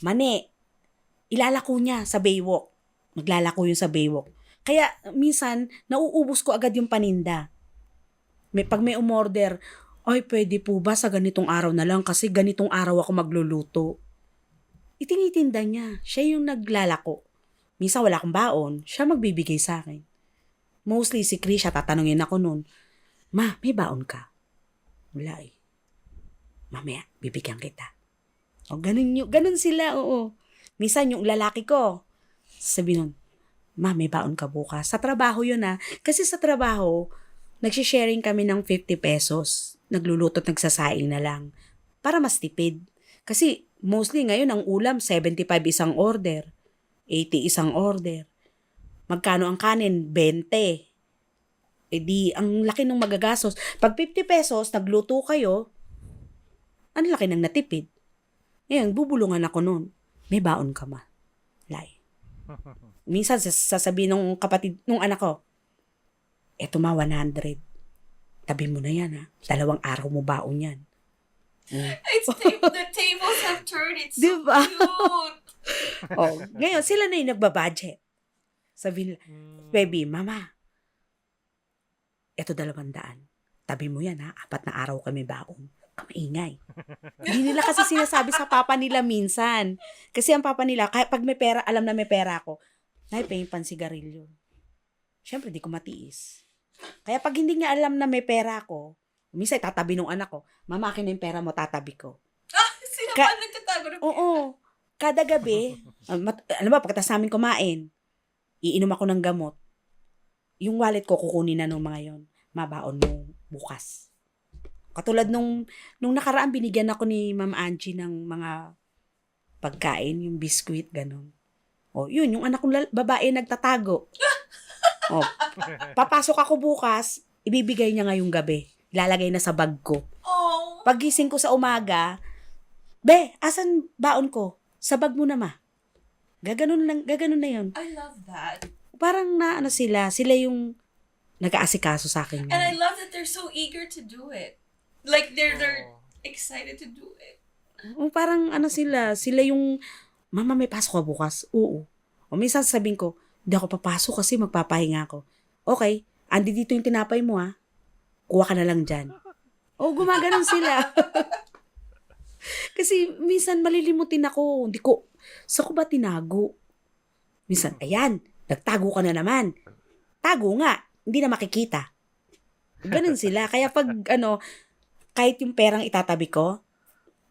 Mani, ilalako niya sa Baywalk. Maglalako yun sa Baywalk. Kaya, minsan, nauubos ko agad yung paninda. Pag may umorder, ay, pwede po ba sa ganitong araw na lang kasi ganitong araw ako magluluto. Itinitinda niya. Siya yung naglalako. Minsan wala akong baon, siya magbibigay sa akin. Mostly si Krisha, tatanungin ako nun, ma, may baon ka? Wala eh. Mamaya, bibigyan kita. O, ganun sila, oo. Minsan yung lalaki ko, sabi nun, ma, may baon ka bukas. Sa trabaho yun Kasi sa trabaho, nagsisharing kami ng 50 pesos. Nagluluto at nagsasaing na lang. Para mas tipid. Kasi mostly ngayon ang ulam, 75 isang order. 80 isang order. Magkano ang kanin? 20. Di, ang laki ng magagastos. Pag 50 pesos, nagluto kayo, ang laki ng natipid. Ngayon, bubulungan ako nun. May baon ka ma. Lai. Minsan, sasabihin ng kapatid, nung anak ko, eto ma, 100. Tabi mo na yan 2 araw mo baon yan. The tables have turned. It's so diba? cute. Ngayon, sila na yung nagbabudget. Sabi nila, baby, mama, eto 200. Tabi mo yan 4 na araw kami baon. Kamaingay. Hindi nila kasi sinasabi sa papa nila minsan. Kasi ang papa nila, pag may pera, alam na may pera ako, nay, pahing pansigarilyo. Syempre, di ko matiis. Kaya pag hindi niya alam na may pera ako, minsan tatabi nung anak ko, mama, akin na yung pera mo, tatabi ko. Sila Ka- pa nagtatago ng Oo. Kada gabi, alam mo, pagkatapos namin kumain, iinom ako ng gamot. Yung wallet ko, kukunin na nung mga yon. Mabaon mo bukas. Katulad nung nakaraan, binigyan ako ni Ma'am Angie ng mga pagkain, yung biskuit, ganun. O, yun, yung anak kong babae nagtatago. O, papasok ako bukas, ibibigay niya ngayong gabi. Ilalagay na sa bag ko. Oh. Paggising ko sa umaga, be, asan baon ko? Sa bag mo na, ma. Gaganon na yun. I love that. Parang na, sila yung nag-aasikaso sa akin. And I love that they're so eager to do it. Like, they're Oo. excited to do it. Parang sila yung, mama, may pasok ka bukas? Oo. O minsan sabihin ko, hindi ako papasok kasi magpapahinga ako. Okay, andi dito yung tinapay mo ha. Kuha ka na lang dyan. O, gumaganon sila. Kasi minsan malilimutin ako. Sa ko ba tinago? Minsan, ayan, nagtago ka na naman. Tago nga, hindi na makikita. Ganun sila. Kaya pag, kahit yung perang itatabi ko,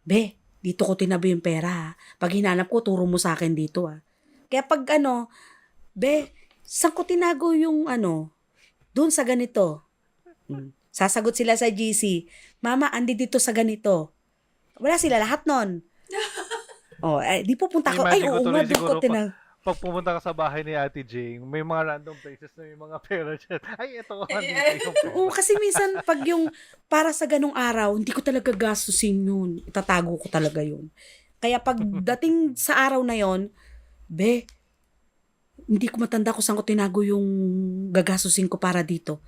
be, dito ko tinabi yung pera ha. Pag hinanap ko, turo mo sa akin dito ha. Kaya pag be, saan ko tinago yung doon sa ganito? Sasagot sila sa GC, mama, andi dito sa ganito. Wala sila lahat nun. Di pupunta ko. Ay, Imagine ko oo tuloy nga, doon ko siguro pag pumunta ka sa bahay ni Ate Jing, may mga random places na may mga pera dyan. Ay, ito, andito yung pera. Oo, kasi minsan pag yung para sa ganong araw, hindi ko talaga gastusin yun. Itatago ko talaga yun. Kaya pag dating sa araw na yon, be, hindi ko matanda kung saan ko tinago yung gagastusin ko para dito.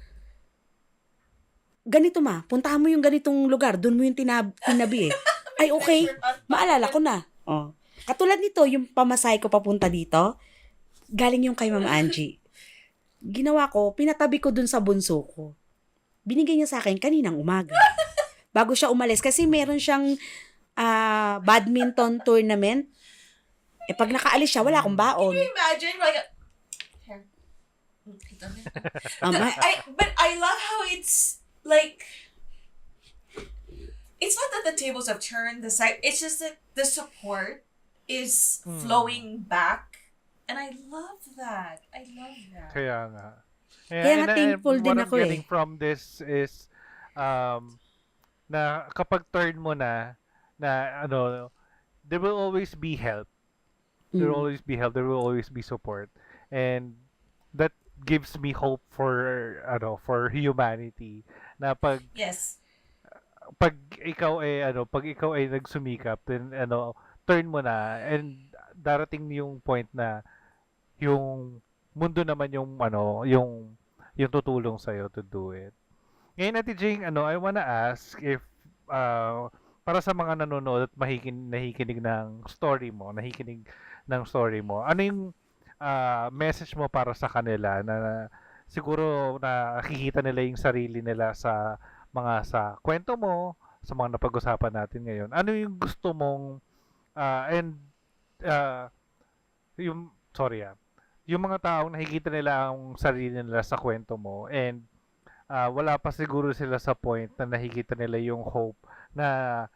Ganito ma, puntahan mo yung ganitong lugar, doon mo yung tinabi eh. Ay, okay, maalala ko na. Oh. Katulad nito, yung pamasahe ko papunta dito, galing yung kay Ma'am Angie. Ginawa ko, pinatabi ko dun sa bunso ko. Binigay niya sa akin kaninang umaga. Bago siya umalis, kasi meron siyang badminton tournament. Pag nakaalis siya, wala akong baon. Can you imagine? Like, here. Um, But I love how it's like, it's not that the tables have turned, it's just that the support is flowing back. And I love that. Kaya nga. Kaya nga thankful din what ako I'm getting from this is, na kapag turn mo na there will always be help. There will always be help. There will always be support. And that gives me hope for humanity. Na pag Yes. ikaw ay nagsumikap, then turn mo na, and darating yung point na yung mundo naman yung tutulong sa to do it. Ngayon, Ate Jing, I wanna ask if para sa mga nanonood at nakikinig ng story mo, ano yung message mo para sa kanila na siguro nakikita nila yung sarili nila sa kwento mo, sa mga napag-usapan natin ngayon. Ano yung gusto mong and yung mga taong nakikita nila ang sarili nila sa kwento mo, and wala pa siguro sila sa point na nakikita nila yung hope na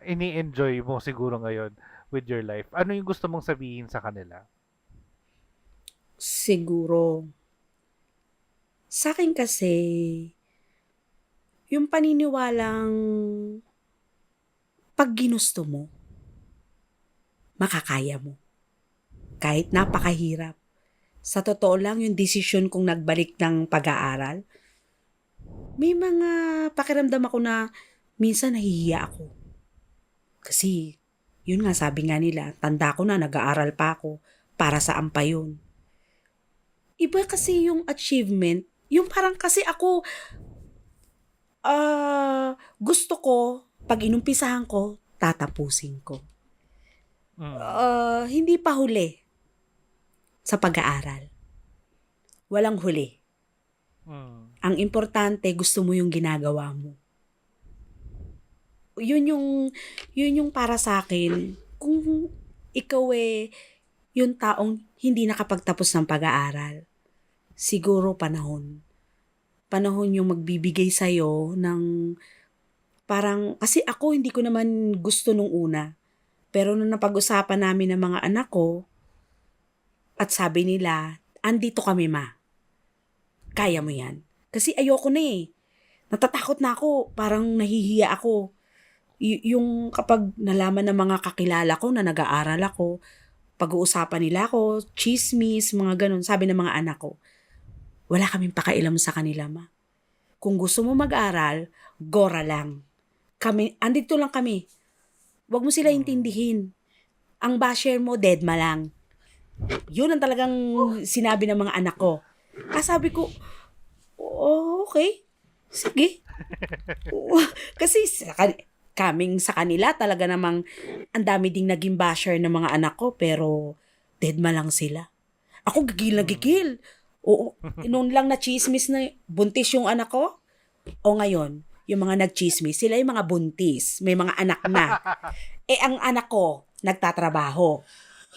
ini-enjoy mo siguro ngayon with your life. Ano yung gusto mong sabihin sa kanila? siguro, sa akin kasi, yung paniniwalang pag ginusto mo, makakaya mo. Kahit napakahirap. Sa totoo lang, yung desisyon kong nagbalik ng pag-aaral, may mga pakiramdam ako na minsan nahihiya ako. Kasi, yun nga, sabi nga nila, tanda ko na, nag-aaral pa ako, para saan pa yun. Iba kasi yung achievement, yung parang kasi ako, gusto ko, pag inumpisahan ko, tatapusin ko. Hindi pa huli sa pag-aaral. Walang huli. Ang importante, gusto mo yung ginagawa mo. Yun yung para sa akin, kung ikaw yung taong hindi nakapagtapos ng pag-aaral, siguro panahon. Panahon yung magbibigay sa'yo ng parang, kasi ako hindi ko naman gusto nung una. Pero nung napag-usapan namin ng mga anak ko, at sabi nila, andito kami ma. Kaya mo yan. Kasi ayoko na eh. Natatakot na ako. Parang nahihiya ako. Yung kapag nalaman ng mga kakilala ko na nag-aaral ako, pag-uusapan nila ako, chismis, mga ganun, sabi ng mga anak ko, wala kaming pakailam sa kanila, ma. Kung gusto mo mag-aral, gora lang. Kami, andito lang kami. Huwag mo sila intindihin. Ang basher mo, deadma lang. Yun ang talagang sinabi ng mga anak ko. Sabi ko, oh, okay. Sige. Kasi kaming sa kanila, talaga namang ang dami ding naging basher ng mga anak ko, pero deadma lang sila. Ako gigil na gigil. Oo, noon lang na chismis na buntis yung anak ko. O ngayon, yung mga nagchismis, sila yung mga buntis, may mga anak na. Ang anak ko, nagtatrabaho,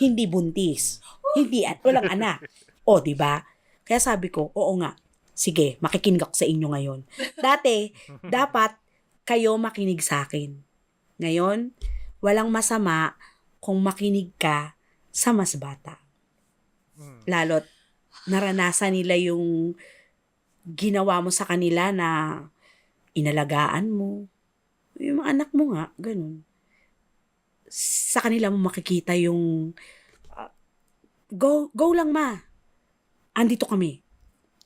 hindi buntis, walang anak. O, di ba? Kaya sabi ko, oo nga, sige, makikinig ako sa inyo ngayon. Dati, dapat kayo makinig sa akin. Ngayon, walang masama kung makinig ka sa mas bata. Lalo't naranasan nila yung ginawa mo sa kanila na inalagaan mo. Yung mga anak mo nga, ganun. Sa kanila mo makikita yung go lang ma. Andito kami.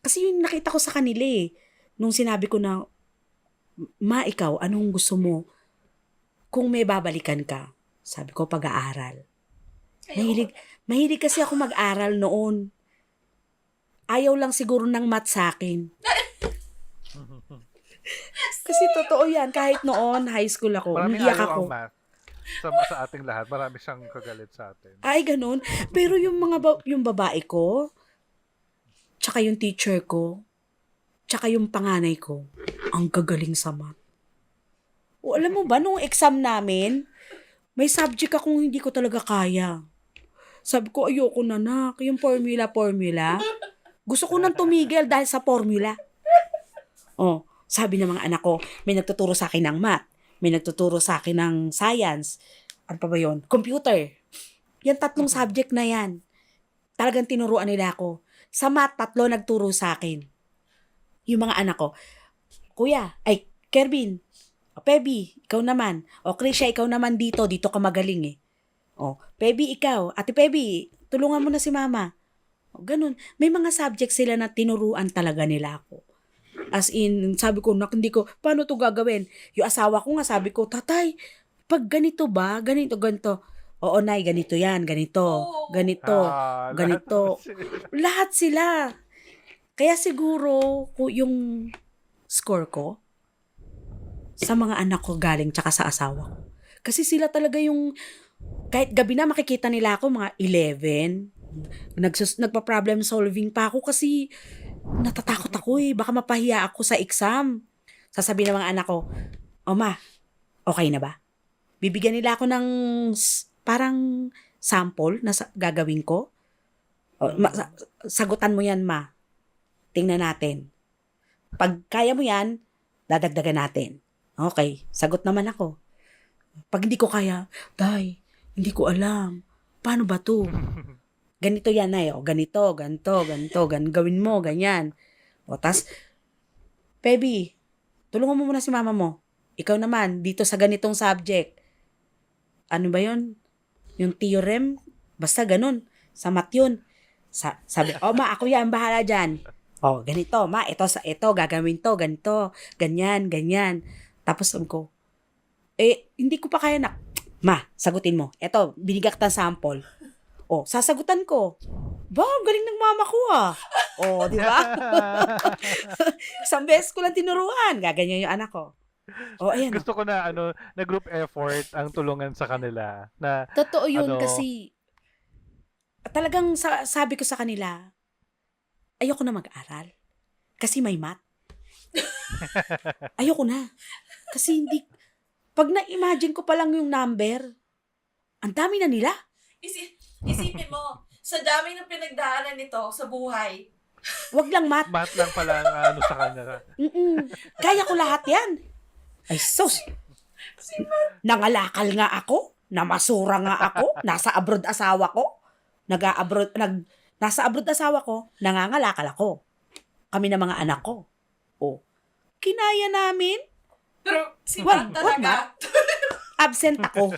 Kasi yung nakita ko sa kanila eh. Nung sinabi ko na, ma, ikaw, anong gusto mo? Kung may babalikan ka, sabi ko, pag-aaral. Mahilig kasi ako mag-aral noon. Ayaw lang siguro ng math sa akin. Kasi totoo yan. Kahit noon, high school ako, Maraming umiiyak ayaw ako. ang math. Sa ating lahat, marami siyang kagalit sa atin. Ay, ganun. Pero yung yung babae ko, tsaka yung teacher ko, tsaka yung panganay ko, ang gagaling sa math. O alam mo ba, nung exam namin, may subject akong hindi ko talaga kaya. Sabi ko, ayoko na nak. Yung formula. Gusto ko nang tumigil dahil sa formula. Oh, sabi ng mga anak ko, may nagtuturo sa akin ng math, may nagtuturo sa akin ng science, ano pa ba yun? Computer. Yan tatlong subject na yan. Talagang tinuruan nila ako. Sa math, 3 nagturo sa akin. Yung mga anak ko, Kervin, Pebi, ikaw naman. Krisha, ikaw naman dito ka magaling eh. Pebi, ikaw. Ate Pebi, tulungan mo na si mama. Ganun. May mga subject sila na tinuruan talaga nila ako. As in, sabi ko, hindi ko, paano to gagawin? Yung asawa ko nga, sabi ko, tatay, pag ganito ba? Ganito. Oo, nay, ganito yan, ganito. Lahat sila. Kaya siguro, yung score ko, sa mga anak ko galing, tsaka sa asawa ko. Kasi sila talaga yung, kahit gabi na makikita nila ako, mga 11, nagpa-problem solving pa ako kasi natatakot ako eh. Baka mapahiya ako sa exam. Sasabihin ng mga anak ko, ma, okay na ba? Bibigyan nila ako ng parang sample na gagawin ko. Sagutan mo yan, ma. Tingnan natin. Pag kaya mo yan, dadagdagan natin. Okay, sagot naman ako. Pag hindi ko kaya, Day, hindi ko alam. Paano ba to? Ganito yan ay, ganito, gawin mo, ganyan. Tas, Pebi, tulungan mo muna si mama mo. Ikaw naman, dito sa ganitong subject. Ano ba yun? Yung theorem? Basta ganun. Sa math yun. Sabi, ma, ako yan, bahala dyan. Ganito, ma, ito, gagawin to, ganito, ganyan. Tapos ko, hindi ko pa kaya na, ma, sagutin mo. Ito, binigak ng sample. Sasagutan ko. Ang galing ng mama ko ah. Di ba? Isang beses ko lang tinuruan. Gaganyan yung anak ko. Ayan. Gusto ko na na group effort ang tulungan sa kanila. Na totoo yun kasi talagang sabi ko sa kanila, ayoko na mag-aral. Kasi may math. Ayoko na. Kasi pag na-imagine ko pa lang yung number, ang dami na nila. Isipin mo, sa dami ng pinagdaanan nito sa buhay, Wag lang math. Math lang pala ang ano sa kanya. Kaya ko lahat yan. Ay, sus. Nangalakal nga ako. Namasura nga ako. Nasa abroad asawa ko. Nasa abroad asawa ko. Nangangalakal ako. Kami na mga anak ko. O, kinaya namin. Pero si Wag, Pat wag, talaga. Absent ako.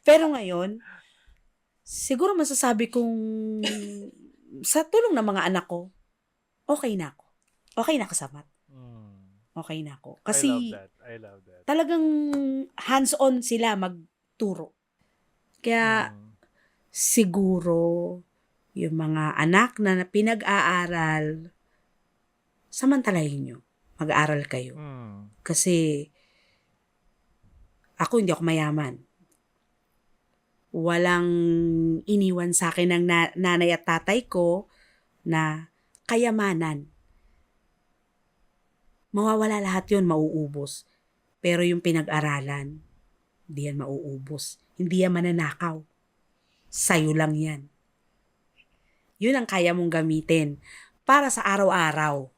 Pero ngayon, siguro masasabi kong sa tulong ng mga anak ko, okay na ako. Okay na ako sa math. Okay na ako. Kasi I love that. talagang hands-on sila magturo. Kaya siguro yung mga anak na pinag-aaral, samantalahin nyo. Mag-aaral kayo. Kasi ako hindi ako mayaman. Walang iniwan sa akin ng nanay at tatay ko na kayamanan. Mawawala lahat yun, mauubos. Pero yung pinag-aralan, hindi yan mauubos. Hindi yan mananakaw. Sa'yo lang yan. Yun ang kaya mong gamitin para sa araw-araw.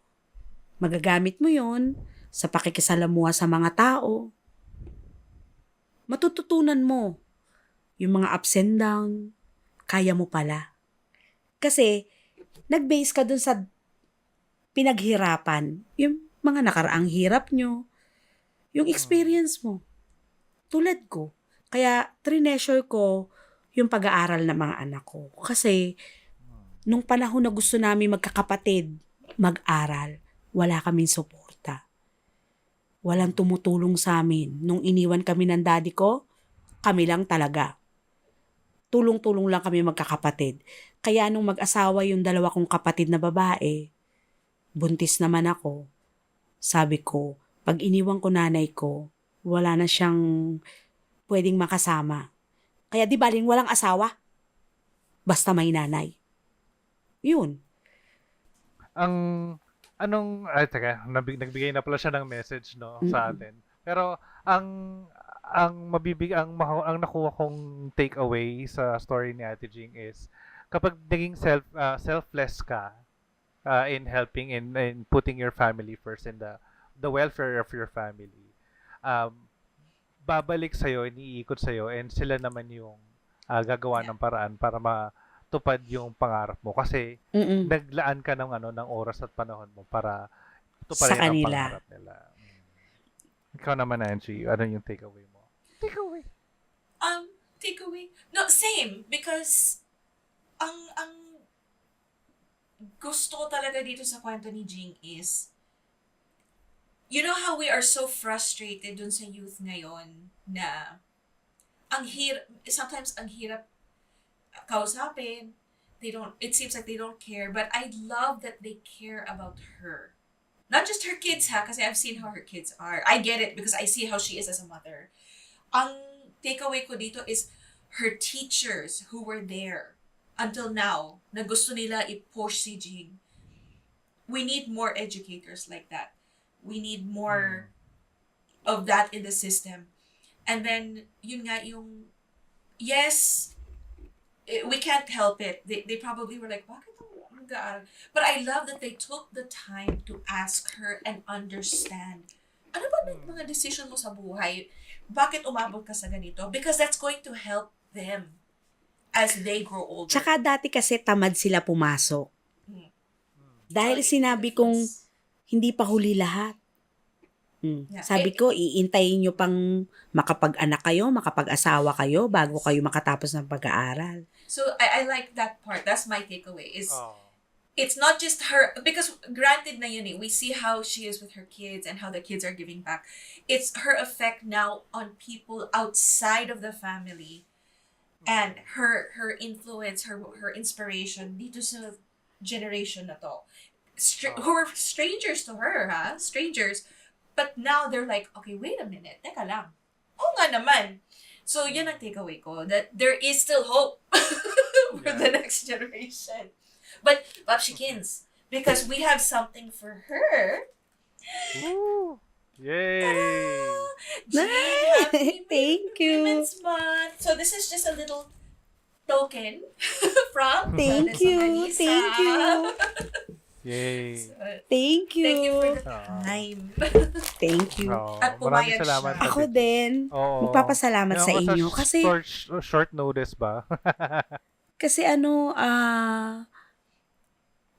Magagamit mo yun sa pakikisalamuha sa mga tao. Matututunan mo yung mga ups and down, kaya mo pala. Kasi, nag-base ka dun sa pinaghirapan, yung mga nakaraang hirap nyo, yung experience mo. Tulad ko. Kaya, treasure ko yung pag-aaral ng mga anak ko. Kasi, nung panahon na gusto namin magkakapatid, mag-aral, wala kaming suporta. Walang tumutulong sa amin. Nung iniwan kami ng daddy ko, kami lang talaga. Tulong-tulong lang kami magkakapatid. Kaya nung mag-asawa yung dalawa kong kapatid na babae, buntis naman ako. Sabi ko, pag iniwan ko nanay ko, wala na siyang pwedeng makasama. Kaya di baling walang asawa. Basta may nanay. Yun. Nagbigay na pala siya ng message, no, sa atin. Pero ang nakuha kong takeaway sa story ni Ate Jing is kapag naging selfless ka in helping in putting your family first and the welfare of your family, babalik sa'yo, iniikot sa'yo, and sila naman yung gagawa ng paraan para matupad yung pangarap mo kasi naglaan ka ng oras at panahon mo para tuparin ang pangarap nila. Ikaw naman, Angie, ano yung takeaway mo? Takeaway. No, same. Because, ang gusto ko talaga dito sa kwento ni Jing is, you know how we are so frustrated dun sa youth ngayon na sometimes ang hirap kausapin. It seems like they don't care, but I love that they care about her. Not just her kids, kasi I've seen how her kids are. I get it because I see how she is as a mother. Ang takeaway ko dito is her teachers who were there until now, na gusto nila i-push si Jing. We need more educators like that. We need more of that in the system. And then, yun nga yung, yes, we can't help it. They probably were like, bakit ang mag-aaral? But I love that they took the time to ask her and understand. Ano ba mga decision mo sa buhay? Bakit umabot ka sa ganito? Because that's going to help them as they grow older. Tsaka dati kasi tamad sila pumasok. Dahil sinabi kong hindi pa huli lahat. Yeah. Sabi ko, iintayin nyo pang makapag-anak kayo, makapag-asawa kayo bago kayo makatapos ng pag-aaral. So, I like that part. That's my takeaway. It's not just her, because granted na yun we see how she is with her kids and how the kids are giving back. It's her effect now on people outside of the family and her influence, her inspiration dito sa generation na to. Who are strangers to her, strangers. But now they're like, okay, wait a minute, teka lang. Oo nga naman. So, yun ang takeaway ko, that there is still hope for the next generation. But, Papshikins, because we have something for her. Woo! Yay! Jane, happy Thank you. Women's Month. So, this is just a little token from Thank Goddess you. Organisa. Thank you. Yay. Thank you. Thank you for the Ah. time. Thank you. At Maraming pumayag salamat. siya. Ako Ate G. din. Oo. Magpapasalamat sa Yung inyo. Kasi, short notice ba? kasi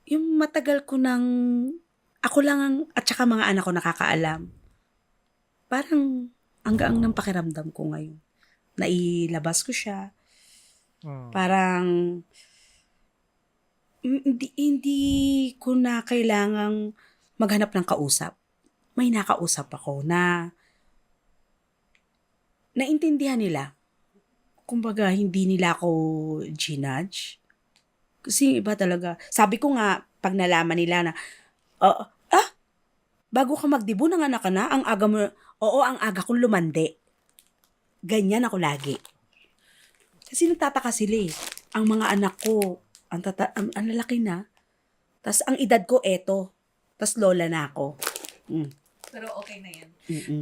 yung matagal ko nang, ako lang at saka mga anak ko nakakaalam. Parang, hanggang ng pakiramdam ko ngayon. Nailabas ko siya. Parang, hindi ko na kailangang maghanap ng kausap. May nakausap ako na naintindihan nila. Kumbaga, hindi nila ako ginudge. Kasi iba talaga. Sabi ko nga, pag nalaman nila na, bago ka magdibo, nanganak ka na, ang aga mo, oo, ang aga kong lumandi. Ganyan ako lagi. Kasi nagtataka sila eh. Ang mga anak ko, ang lalaki na. Tapos ang edad ko, eto. Tapos lola na ako. Pero okay na yan. Mm-mm.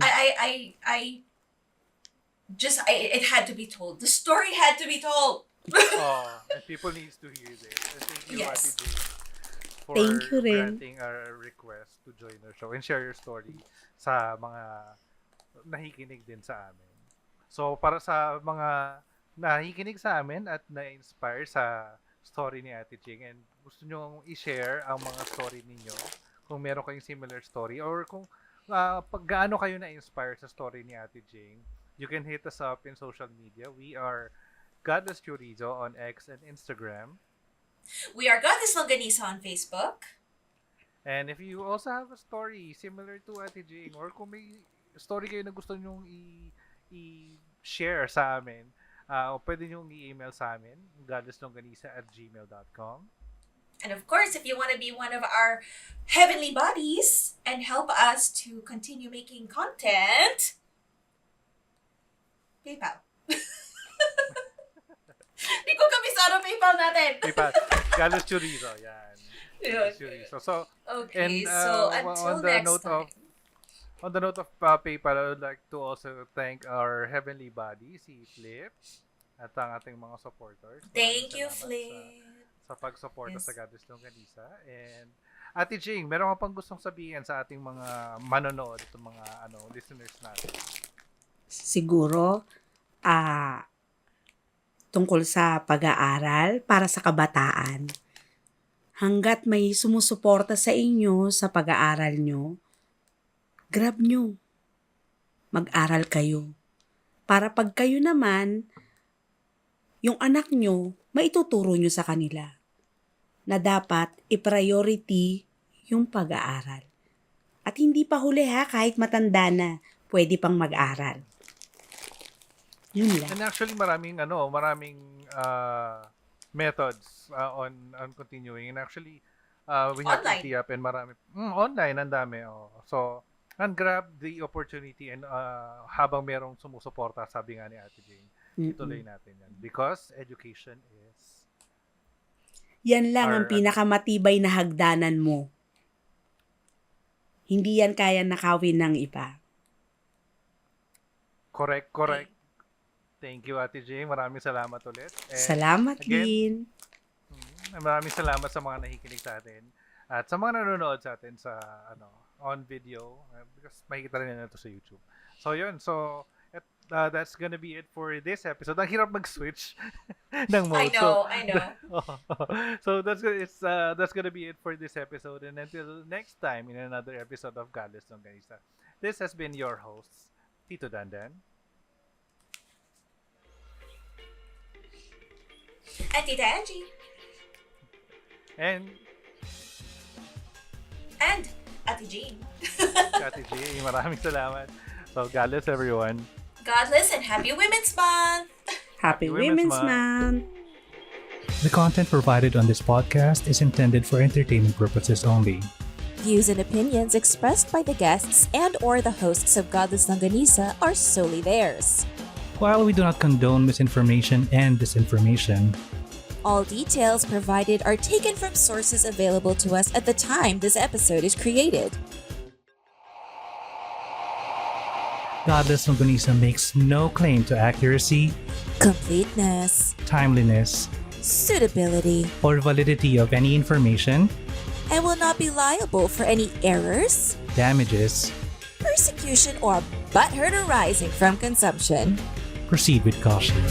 It had to be told. The story had to be told. And people needs to hear this. And thank you, Yes. Ate Jane, for Thank you rin. granting our request to join our show and share your story sa mga nakikinig din sa amin. So, para sa mga nakikinig sa amin at na-inspire sa story ni Ate Jing and gusto nyo i-share ang mga story ninyo, kung meron kayong similar story or kung pag gaano kayo na-inspire sa story ni Ate Jing, you can hit us up in social media. We are Godless Chorizo on X and Instagram. We are Goddess Longanisa on Facebook. And if you also have a story similar to Ate Jing or kung may story kayo na gusto nyong i-share sa amin, pwede nyong i-email sa amin, godlesslonganisa@gmail.com. And of course, if you want to be one of our heavenly bodies and help us to continue making content, PayPal. Hindi ko kabisado PayPal natin. PayPal. Godless Chorizo. Yan. Godless Chorizo. So, Okay, and so until next time. On the note of PayPal, I would like to also thank our heavenly body, si Flip, at ang ating mga supporters. Thank you, Salamat Flip. Sa pag-suporta Yes. sa Goddess Longanisa. And Ate Jing, meron ka pang gustong sabihin sa ating mga manonood, itong mga listeners natin? Siguro, tungkol sa pag-aaral para sa kabataan. Hanggat may sumusuporta sa inyo sa pag-aaral nyo, grab nyo. Mag-aral kayo. Para pag kayo naman, yung anak nyo, maituturo nyo sa kanila na dapat i-priority yung pag-aaral. At hindi pa huli ha, kahit matanda na, pwede pang mag-aral. Yun lang. And actually, maraming methods on continuing. And actually, we have Online. to up and marami. Online, ang dami. So, and grab the opportunity and habang merong sumusuporta, sabi nga ni Ate Jane, ituloy natin yan. Because education is... Yan lang ang pinakamatibay na hagdanan mo. Hindi yan kaya nakawin ng iba. Correct. Thank you, Ate Jane. Maraming salamat ulit. And Salamat again, din. maraming salamat sa mga nakikinig sa atin at sa mga nanonood sa atin sa on video because makikita rin nila ito sa YouTube. So yun. So that's gonna be it for this episode. Ang hirap mag-switch ng mode. I know. So that's gonna be it for this episode. And until next time in another episode of Godless Longanisa. This has been your host, Tito Dandan. And Tita Angie. And Ate Jean. Ate G, maraming salamat. So, Godless everyone. Godless and Happy Women's Month. Happy Women's Month. The content provided on this podcast is intended for entertainment purposes only. Views and opinions expressed by the guests and or the hosts of Godless Longanisa are solely theirs. While we do not condone misinformation and disinformation, All details provided are taken from sources available to us at the time this episode is created. Godless Longanisa makes no claim to accuracy, completeness, timeliness, suitability, or validity of any information, and will not be liable for any errors, damages. persecution, or butthurt arising from consumption. Proceed with caution.